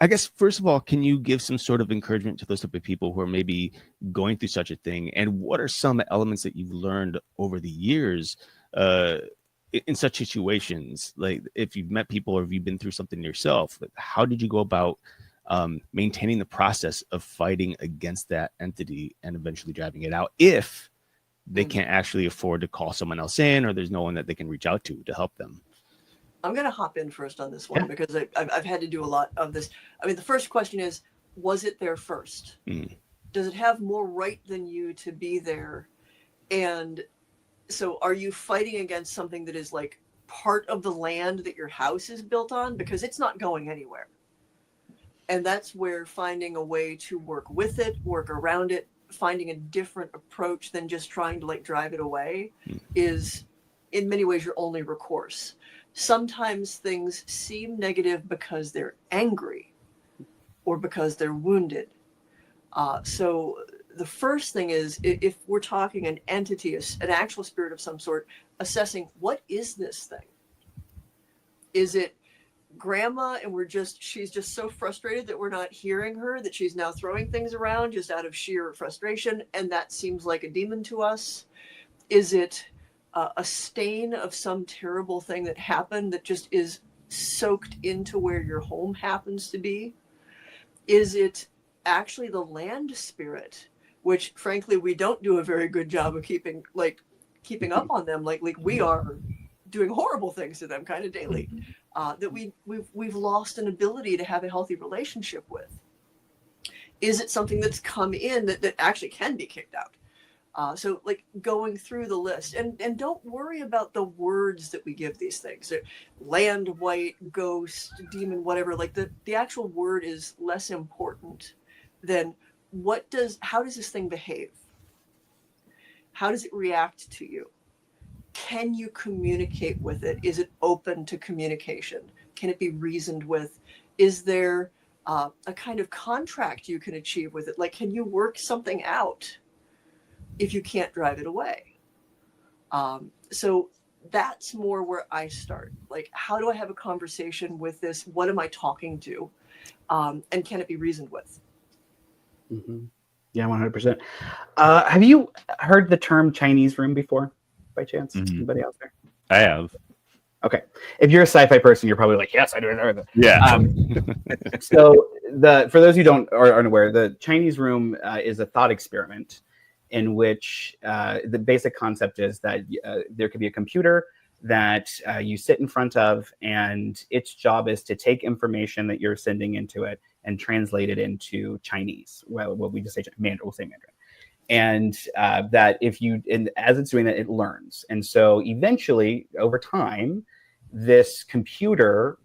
guess, first of all, can you give some sort of encouragement to those type of people who are maybe going through such a thing? And what are some elements that you've learned over the years in such situations? Like if you've met people or if you've been through something yourself, how did you go about maintaining the process of fighting against that entity and eventually driving it out if they can't actually afford to call someone else in, or there's no one that they can reach out to help them? I'm going to hop in first on this one because I've had to do a lot of this. I mean, the first question is, was it there first? Does it have more right than you to be there? And so are you fighting against something that is like part of the land that your house is built on? Because it's not going anywhere. And that's where finding a way to work with it, work around it, finding a different approach than just trying to like drive it away is in many ways your only recourse. Sometimes things seem negative because they're angry or because they're wounded. So the first thing is, if we're talking an entity, an actual spirit of some sort, assessing what is this thing? Is it grandma and she's just so frustrated that we're not hearing her, that she's now throwing things around just out of sheer frustration, and that seems like a demon to us? Is it a stain of some terrible thing that happened that just is soaked into where your home happens to be? Is it actually the land spirit, which frankly we don't do a very good job of keeping up on them, like we are doing horrible things to them kind of daily, that we've lost an ability to have a healthy relationship with? Is it something that's come in that actually can be kicked out? So like going through the list, and don't worry about the words that we give these things. Land, white, ghost, demon, whatever. Like the actual word is less important than how does this thing behave? How does it react to you? Can you communicate with it? Is it open to communication? Can it be reasoned with? Is there a kind of contract you can achieve with it? Like, can you work something out if you can't drive it away? So that's more where I start. Like, how do I have a conversation with this? What am I talking to? And can it be reasoned with? Yeah, 100%. Have you heard the term Chinese room before, by chance? Anybody out there? I have. Okay. If you're a sci-fi person, you're probably like, yes, I do. Yeah. So for those who aren't aware, the Chinese room is a thought experiment in which the basic concept is that there could be a computer that you sit in front of, and its job is to take information that you're sending into it and translate it into Chinese. Well, what we just say Mandarin, we'll say Mandarin. And that as it's doing that, it learns. And so eventually, over time, this computer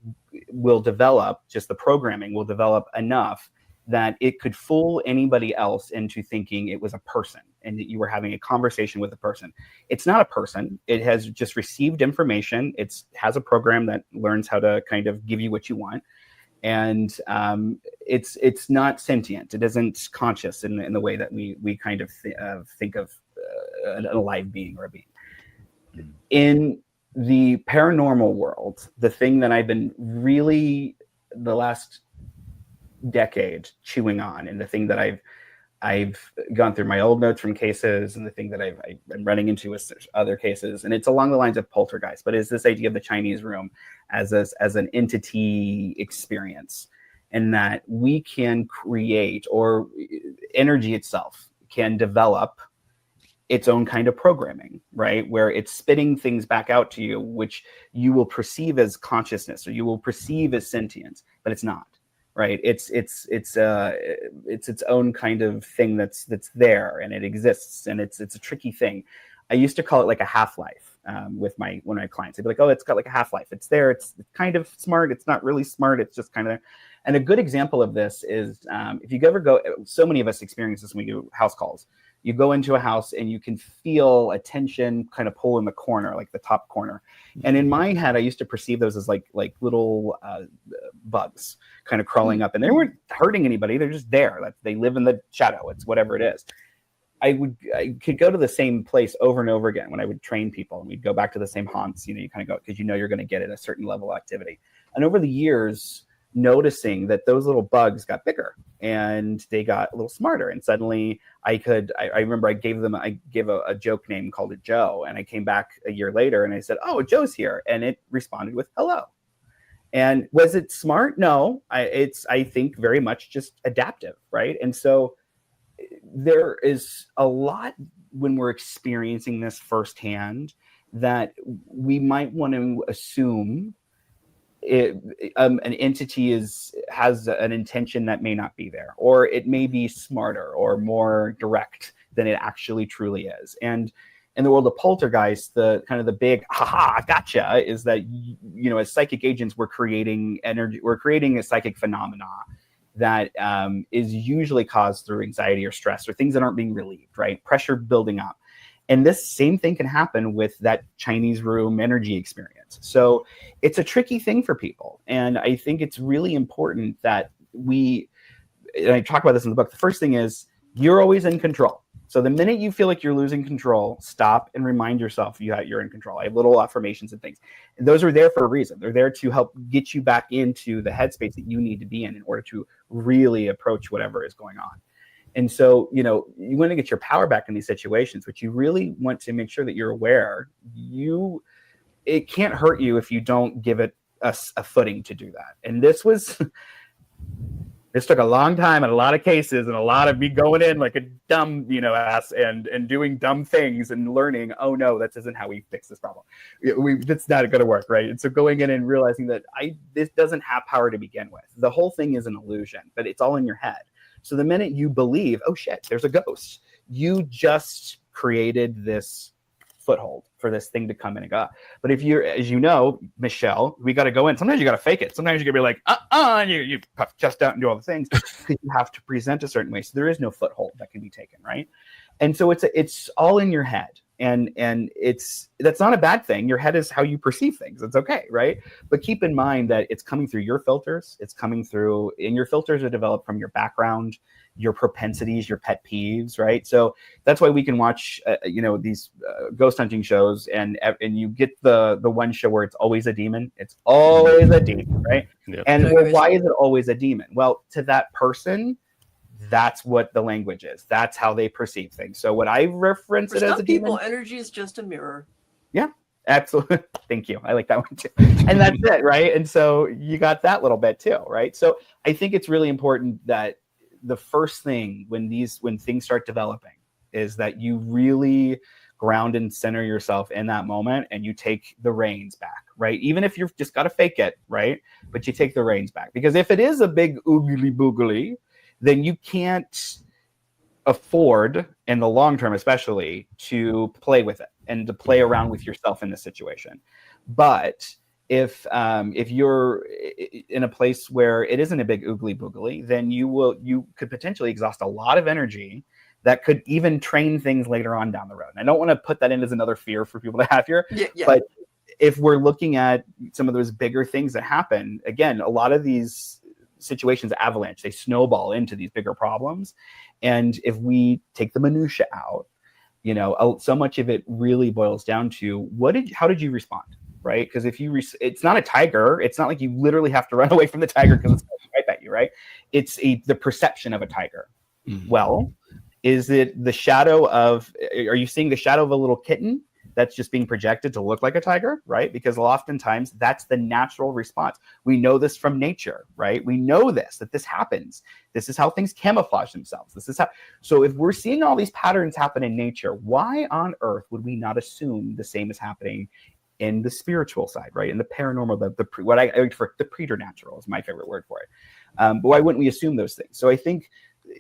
will develop, just the programming will develop enough that it could fool anybody else into thinking it was a person and that you were having a conversation with a person. It's not a person. It has just received information. It has a program that learns how to kind of give you what you want. And it's not sentient. It isn't conscious in the way that we kind of think of an alive being or a being. In the paranormal world, the thing that I've been really the last decade chewing on, and the thing that I've gone through my old notes from cases, and the thing that I'm running into with other cases, and it's along the lines of poltergeist, but is this idea of the Chinese room as an entity experience, and that we can create, or energy itself can develop its own kind of programming, right? Where it's spitting things back out to you, which you will perceive as consciousness or you will perceive as sentience, but it's not, right? It's its own kind of thing that's there and it exists, and it's a tricky thing. I used to call it like a half-life with one of my clients. I'd be like, oh, it's got like a half-life. It's there. It's kind of smart. It's not really smart. It's just kind of there. And a good example of this is if you ever go, so many of us experience this when we do house calls. You go into a house and you can feel a tension kind of pull in the corner, like the top corner. And in my head, I used to perceive those as like little bugs kind of crawling up, and they weren't hurting anybody. They're just there. They live in the shadow. It's whatever it is. I could go to the same place over and over again when I would train people, and we'd go back to the same haunts. You kind of go because you're going to get at a certain level of activity. And over the years, noticing that those little bugs got bigger and they got a little smarter, and suddenly I remember I gave a joke name called it Joe, and I came back a year later and I said, oh, Joe's here, and it responded with hello. And was it smart? No, it's I think very much just adaptive, right? And so there is a lot when we're experiencing this firsthand that we might want to assume an entity has an intention that may not be there, or it may be smarter or more direct than it actually truly is. And in the world of poltergeist, the kind of the big haha gotcha is that as psychic agents, we're creating energy, we're creating a psychic phenomena that is usually caused through anxiety or stress or things that aren't being relieved, right? Pressure building up. And this same thing can happen with that Chinese room energy experience. So it's a tricky thing for people. And I think it's really important that and I talk about this in the book, the first thing is you're always in control. So the minute you feel like you're losing control, stop and remind yourself you're in control. I have little affirmations and things. And those are there for a reason. They're there to help get you back into the headspace that you need to be in order to really approach whatever is going on. And so, you want to get your power back in these situations, but you really want to make sure that you're aware. It can't hurt you if you don't give it a footing to do that. And this took a long time and a lot of cases and a lot of me going in like a dumb, ass and doing dumb things and learning, oh no, that isn't how we fix this problem. That's not going to work, right? And so going in and realizing that this doesn't have power to begin with. The whole thing is an illusion, but it's all in your head. So the minute you believe, oh shit, there's a ghost, you just created this foothold for this thing to come in and go. But if you're, as you know, Michelle, we got to go in. Sometimes you got to fake it. Sometimes you got to be like, and you puff chest out and do all the things because you have to present a certain way. So there is no foothold that can be taken, right? And so it's all in your head. And that's not a bad thing. Your head is how you perceive things. It's okay, right? But keep in mind that it's coming through your filters. It's coming through, and your filters are developed from your background, your propensities, your pet peeves, right? So that's why we can watch, these ghost hunting shows, and you get the one show where it's always a demon. It's always a demon, right? Yep. And why is it always a demon? Well, to that person, that's what the language is. That's how they perceive things. So what I reference it as a demon. People, energy is just a mirror. Yeah, absolutely. Thank you. I like that one too. And that's it, right? And so you got that little bit too, right? So I think it's really important that the first thing when things start developing is that you really ground and center yourself in that moment and you take the reins back, right? Even if you've just got to fake it, right? But you take the reins back, because if it is a big oogly boogly, then you can't afford, in the long term especially, to play with it and to play around with yourself in the situation. But if you're in a place where it isn't a big oogly boogly, then you could potentially exhaust a lot of energy that could even train things later on down the road. And I don't want to put that in as another fear for people to have here, but if we're looking at some of those bigger things that happen, again, a lot of these situations avalanche, they snowball into these bigger problems. And if we take the minutia out, so much of it really boils down to how did you respond, right? Because if it's not a tiger, it's not like you literally have to run away from the tiger because it's going right at you, right? It's the perception of a tiger. Mm-hmm. Well, is it the shadow are you seeing the shadow of a little kitten that's just being projected to look like a tiger, right? Because oftentimes that's the natural response. We know this from nature, right? We know that this happens. This is how things camouflage themselves. So if we're seeing all these patterns happen in nature, why on earth would we not assume the same is happening in the spiritual side, right? In the paranormal, the preternatural is my favorite word for it. But why wouldn't we assume those things? So I think,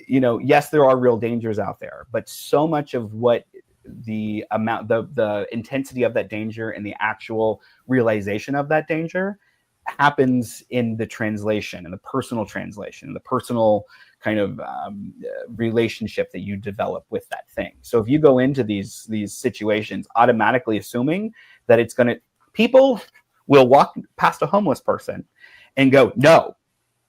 yes, there are real dangers out there, but so much of what the intensity of that danger and the actual realization of that danger happens in the translation, in the personal translation, the personal kind of relationship that you develop with that thing. So if you go into these situations automatically assuming that people will walk past a homeless person and go, no,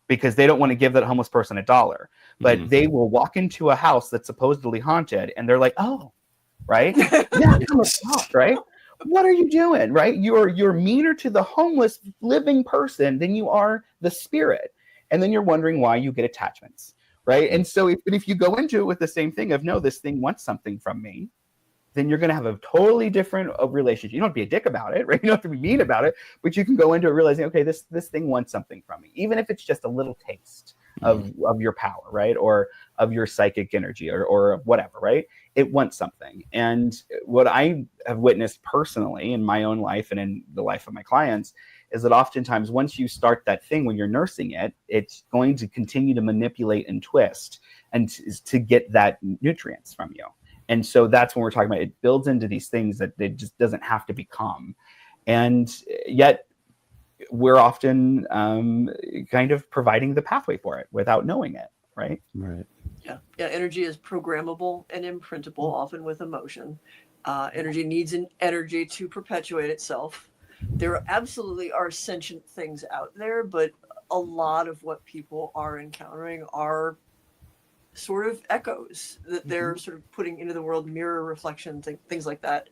because they don't want to give that homeless person $1. But they will walk into a house that's supposedly haunted and they're like, oh, right? Yeah, come across, right? What are you doing, right? You're meaner to the homeless living person than you are the spirit. And then you're wondering why you get attachments, right? And so if you go into it with the same thing of, no, this thing wants something from me, then you're going to have a totally different relationship. You don't have to be a dick about it, right? You don't have to be mean about it, but you can go into it realizing, okay, this thing wants something from me, even if it's just a little taste of your power, right? Or of your psychic energy or whatever, right? It wants something. And what I have witnessed personally in my own life and in the life of my clients is that oftentimes once you start that thing, when you're nursing it, it's going to continue to manipulate and twist and to get that nutrients from you. And so that's when we're talking about it builds into these things that it just doesn't have to become. And yet we're often kind of providing the pathway for it without knowing it, right? Right. Yeah. Energy is programmable and imprintable, often with emotion. Energy needs an energy to perpetuate itself. There absolutely are sentient things out there, but a lot of what people are encountering are sort of echoes that they're sort of putting into the world, mirror reflections, things like that.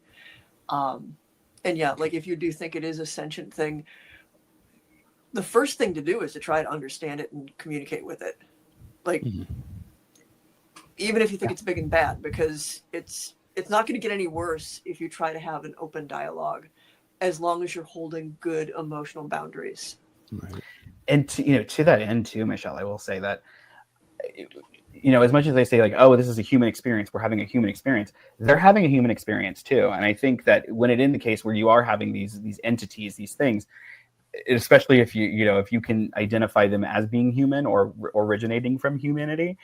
And yeah, like if you do think it is a sentient thing, the first thing to do is to try to understand it and communicate with it. Like, even if you think it's big and bad, because it's not going to get any worse if you try to have an open dialogue, as long as you're holding good emotional boundaries. Right. And to that end too, Michelle, I will say that, as much as they say like, oh, this is a human experience, we're having a human experience, they're having a human experience too. And I think that when it in the case where you are having these entities, these things, especially if you can identify them as being human or originating from humanity,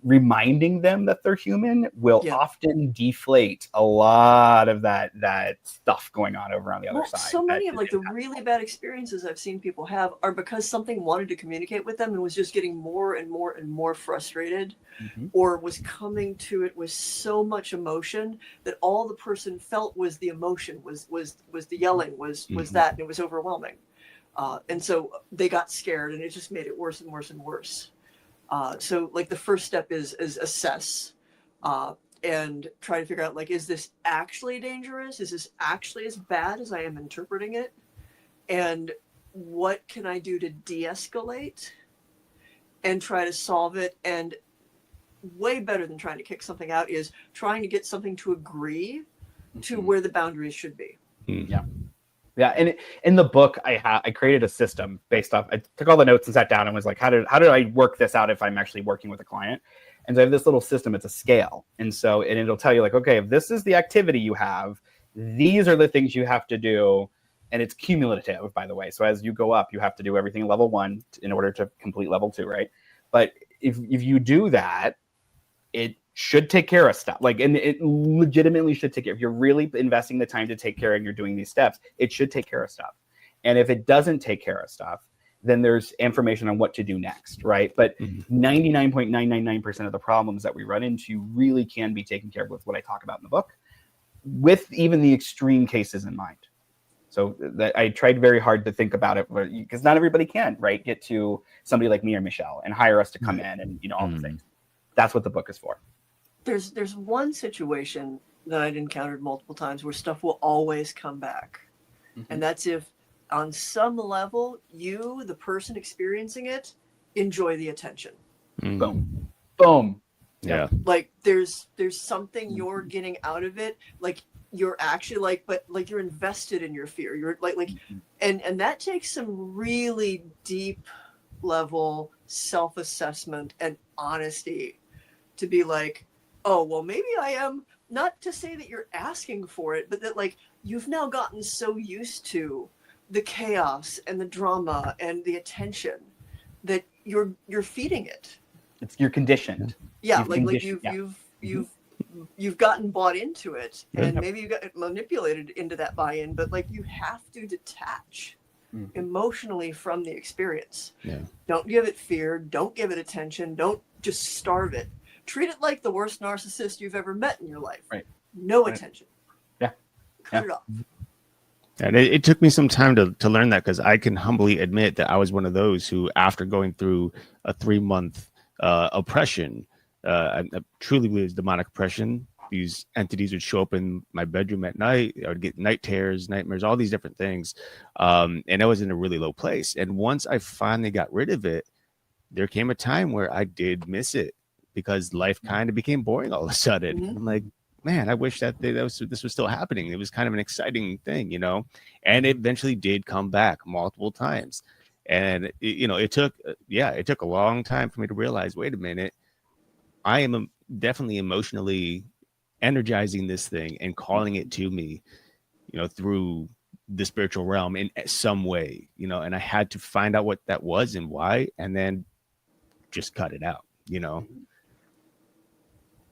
reminding them that they're human will often deflate a lot of that stuff going on over on the other side. So many of the really bad experiences I've seen people have are because something wanted to communicate with them and was just getting more and more and more frustrated, or was coming to it with so much emotion that all the person felt was the emotion, was the yelling, was that, and it was overwhelming. And so they got scared, and it just made it worse and worse and worse. So the first step is assess and try to figure out, is this actually dangerous? Is this actually as bad as I am interpreting it? And what can I do to de-escalate and try to solve it? And way better than trying to kick something out is trying to get something to agree to where the boundaries should be. Yeah, and in the book, I created a system based off. I took all the notes and sat down and was like, how did I work this out if I'm actually working with a client? And so I have this little system. It's a scale, and it'll tell you okay, if this is the activity you have, these are the things you have to do, and it's cumulative, by the way. So as you go up, you have to do everything level 1 in order to complete level 2, right? But if you do that, it should take care of stuff. And it legitimately should take care. If you're really investing the time to take care and you're doing these steps, it should take care of stuff. And if it doesn't take care of stuff, then there's information on what to do next, right? But 99.999% of the problems that we run into really can be taken care of with what I talk about in the book, with even the extreme cases in mind. So that I tried very hard to think about it, because not everybody can, right, get to somebody like me or Michelle and hire us to come in and all the things. That's what the book is for. There's one situation that I'd encountered multiple times where stuff will always come back. And that's if on some level, you, the person experiencing it, enjoy the attention. Boom. Yeah. There's something you're getting out of it. you're actually like, but like you're invested in your fear. You're like, and that takes some really deep level self-assessment and honesty to be like, oh, well, maybe I am, not to say that you're asking for it, but that like you've now gotten so used to the chaos and the drama and the attention that you're feeding it. You're conditioned. Yeah, you've gotten bought into it, and maybe you got manipulated into that buy-in, but like you have to detach emotionally from the experience. Yeah. Don't give it fear, don't give it attention, don't just starve it. Treat it like the worst narcissist you've ever met in your life. Right. No attention. Yeah. Cut it off. And it took me some time to learn that, because I can humbly admit that I was one of those who, after going through a 3-month oppression, I truly believe it's demonic oppression. These entities would show up in my bedroom at night. I would get night terrors, nightmares, all these different things. And I was in a really low place. And once I finally got rid of it, there came a time where I did miss it, because life kind of became boring all of a sudden. Mm-hmm. I'm like, man, I wish this was still happening. It was kind of an exciting thing, and it eventually did come back multiple times. And, it took a long time for me to realize, wait a minute, I am definitely emotionally energizing this thing and calling it to me, through the spiritual realm in some way, and I had to find out what that was and why, and then just cut it out,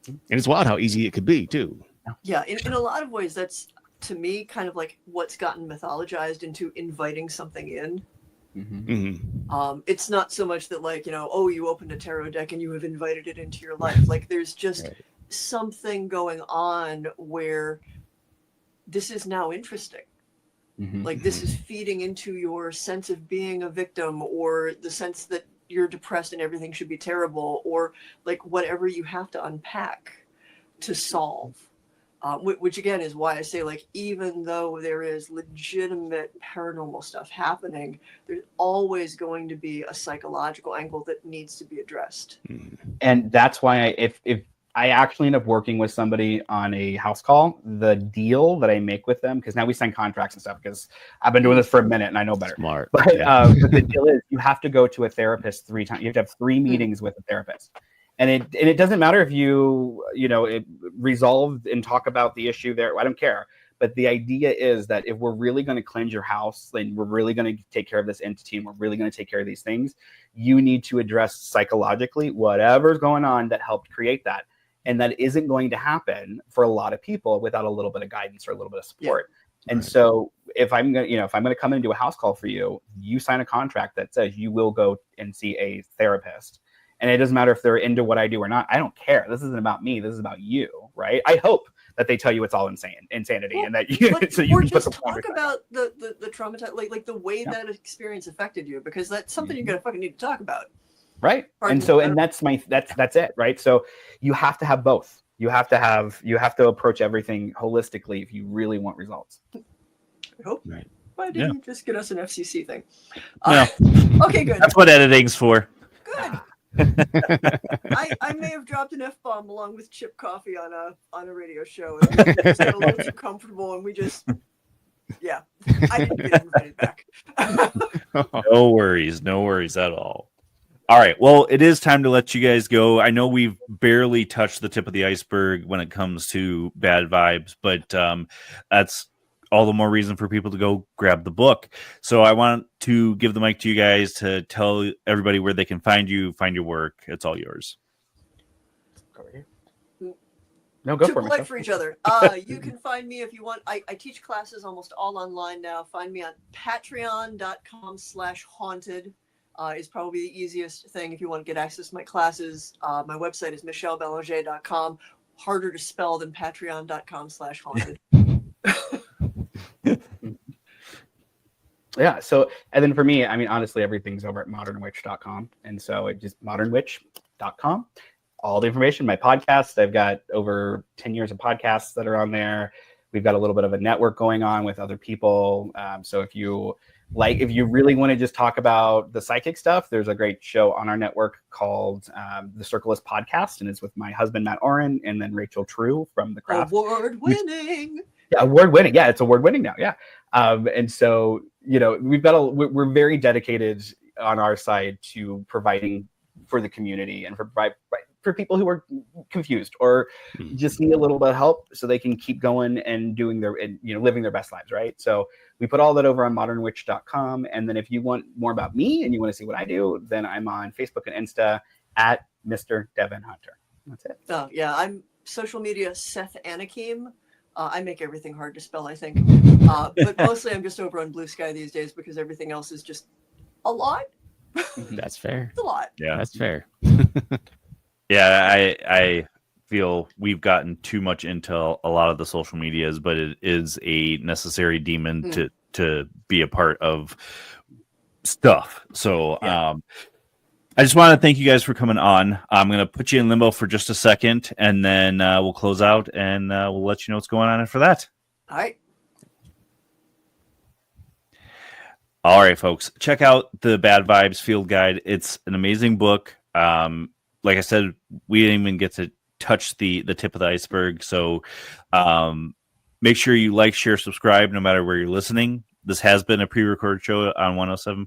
And it's wild how easy it could be too. Yeah, in a lot of ways, that's, to me, kind of like what's gotten mythologized into inviting something in. It's not so much that like, you opened a tarot deck and you have invited it into your life. Like there's just something going on where this is now interesting. Like this is feeding into your sense of being a victim, or the sense that you're depressed and everything should be terrible, or like whatever you have to unpack to solve. Which again is why I say, like, even though there is legitimate paranormal stuff happening, there's always going to be a psychological angle that needs to be addressed. And that's why if I actually end up working with somebody on a house call, the deal that I make with them, because now we sign contracts and stuff, because I've been doing this for a minute and I know better. Smart. But, but the deal is, you have to go to a therapist 3 times. You have to have 3 meetings with a therapist. And it doesn't matter if it resolve and talk about the issue there. I don't care. But the idea is that if we're really going to cleanse your house, and we're really going to take care of this entity, and we're really going to take care of these things, you need to address psychologically whatever's going on that helped create that. And that isn't going to happen for a lot of people without a little bit of guidance or a little bit of support. Yeah. And so if I'm going to come in and do a house call for you, you sign a contract that says you will go and see a therapist. And it doesn't matter if they're into what I do or not. I don't care. This isn't about me. This is about you, right? I hope that they tell you it's all insanity, and that you so you or can just talk about the trauma, like the way that experience affected you, because that's something you're gonna fucking need to talk about, right? And so, and that's it, right? So you have to have both. You have to approach everything holistically if you really want results. I hope. Right. Why didn't you just get us an FCC thing? No. Okay, good. That's what editing's for. Good. I may have dropped an F-bomb along with chip coffee on a radio show, and we just got a little too comfortable, and we just I didn't get invited back. No worries at all. All right, well, it is time to let you guys go. I know we've barely touched the tip of the iceberg when it comes to bad vibes, but that's all the more reason for people to go grab the book. So I want to give the mic to you guys to tell everybody where they can find you, find your work. It's all yours. Go right here. No, go Too for it. polite for each other. You can find me if you want. I teach classes almost all online now. Find me on patreon.com/haunted. Is probably the easiest thing if you want to get access to my classes. My website is michellebelanger.com. Harder to spell than patreon.com/haunted. Yeah. So, and then for me, I mean, honestly, everything's over at modernwitch.com. And so it just modernwitch.com. All the information, my podcast, I've got over 10 years of podcasts that are on there. We've got a little bit of a network going on with other people. So if you really want to just talk about the psychic stuff, there's a great show on our network called The Circleist Podcast. And it's with my husband, Matt Oren, and then Rachel True from The Craft. Award-winning. Yeah, award winning. Yeah, it's award winning now. Yeah. And so, we're very dedicated on our side to providing for the community and for people who are confused or just need a little bit of help so they can keep going and doing living their best lives. Right. So we put all that over on modernwitch.com. And then if you want more about me and you want to see what I do, then I'm on Facebook and Insta at Mr. Devin Hunter. That's it. Oh, yeah. I'm social media Seth Anakim. I make everything hard to spell, I think. But mostly I'm just over on Blue Sky these days because everything else is just a lot. That's fair. It's a lot. Yeah, That's fair. Yeah, I feel we've gotten too much into a lot of the social medias, but it is a necessary demon to be a part of stuff. So I just want to thank you guys for coming on. I'm going to put you in limbo for just a second, and then we'll close out, and we'll let you know what's going on after that. All right. All right, folks. Check out the Bad Vibes Field Guide. It's an amazing book. Like I said, we didn't even get to touch the tip of the iceberg. So make sure you like, share, subscribe, no matter where you're listening. This has been a pre-recorded show on 107.7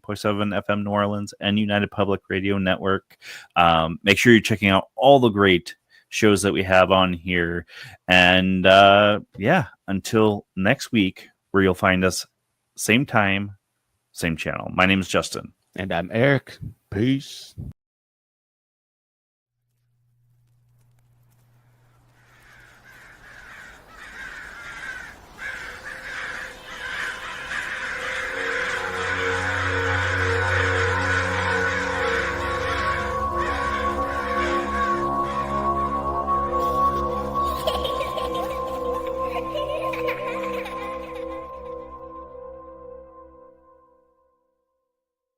FM New Orleans and United Public Radio Network. Make sure you're checking out all the great shows that we have on here. And until next week, where you'll find us same time, same channel. My name is Justin. And I'm Erik. Peace.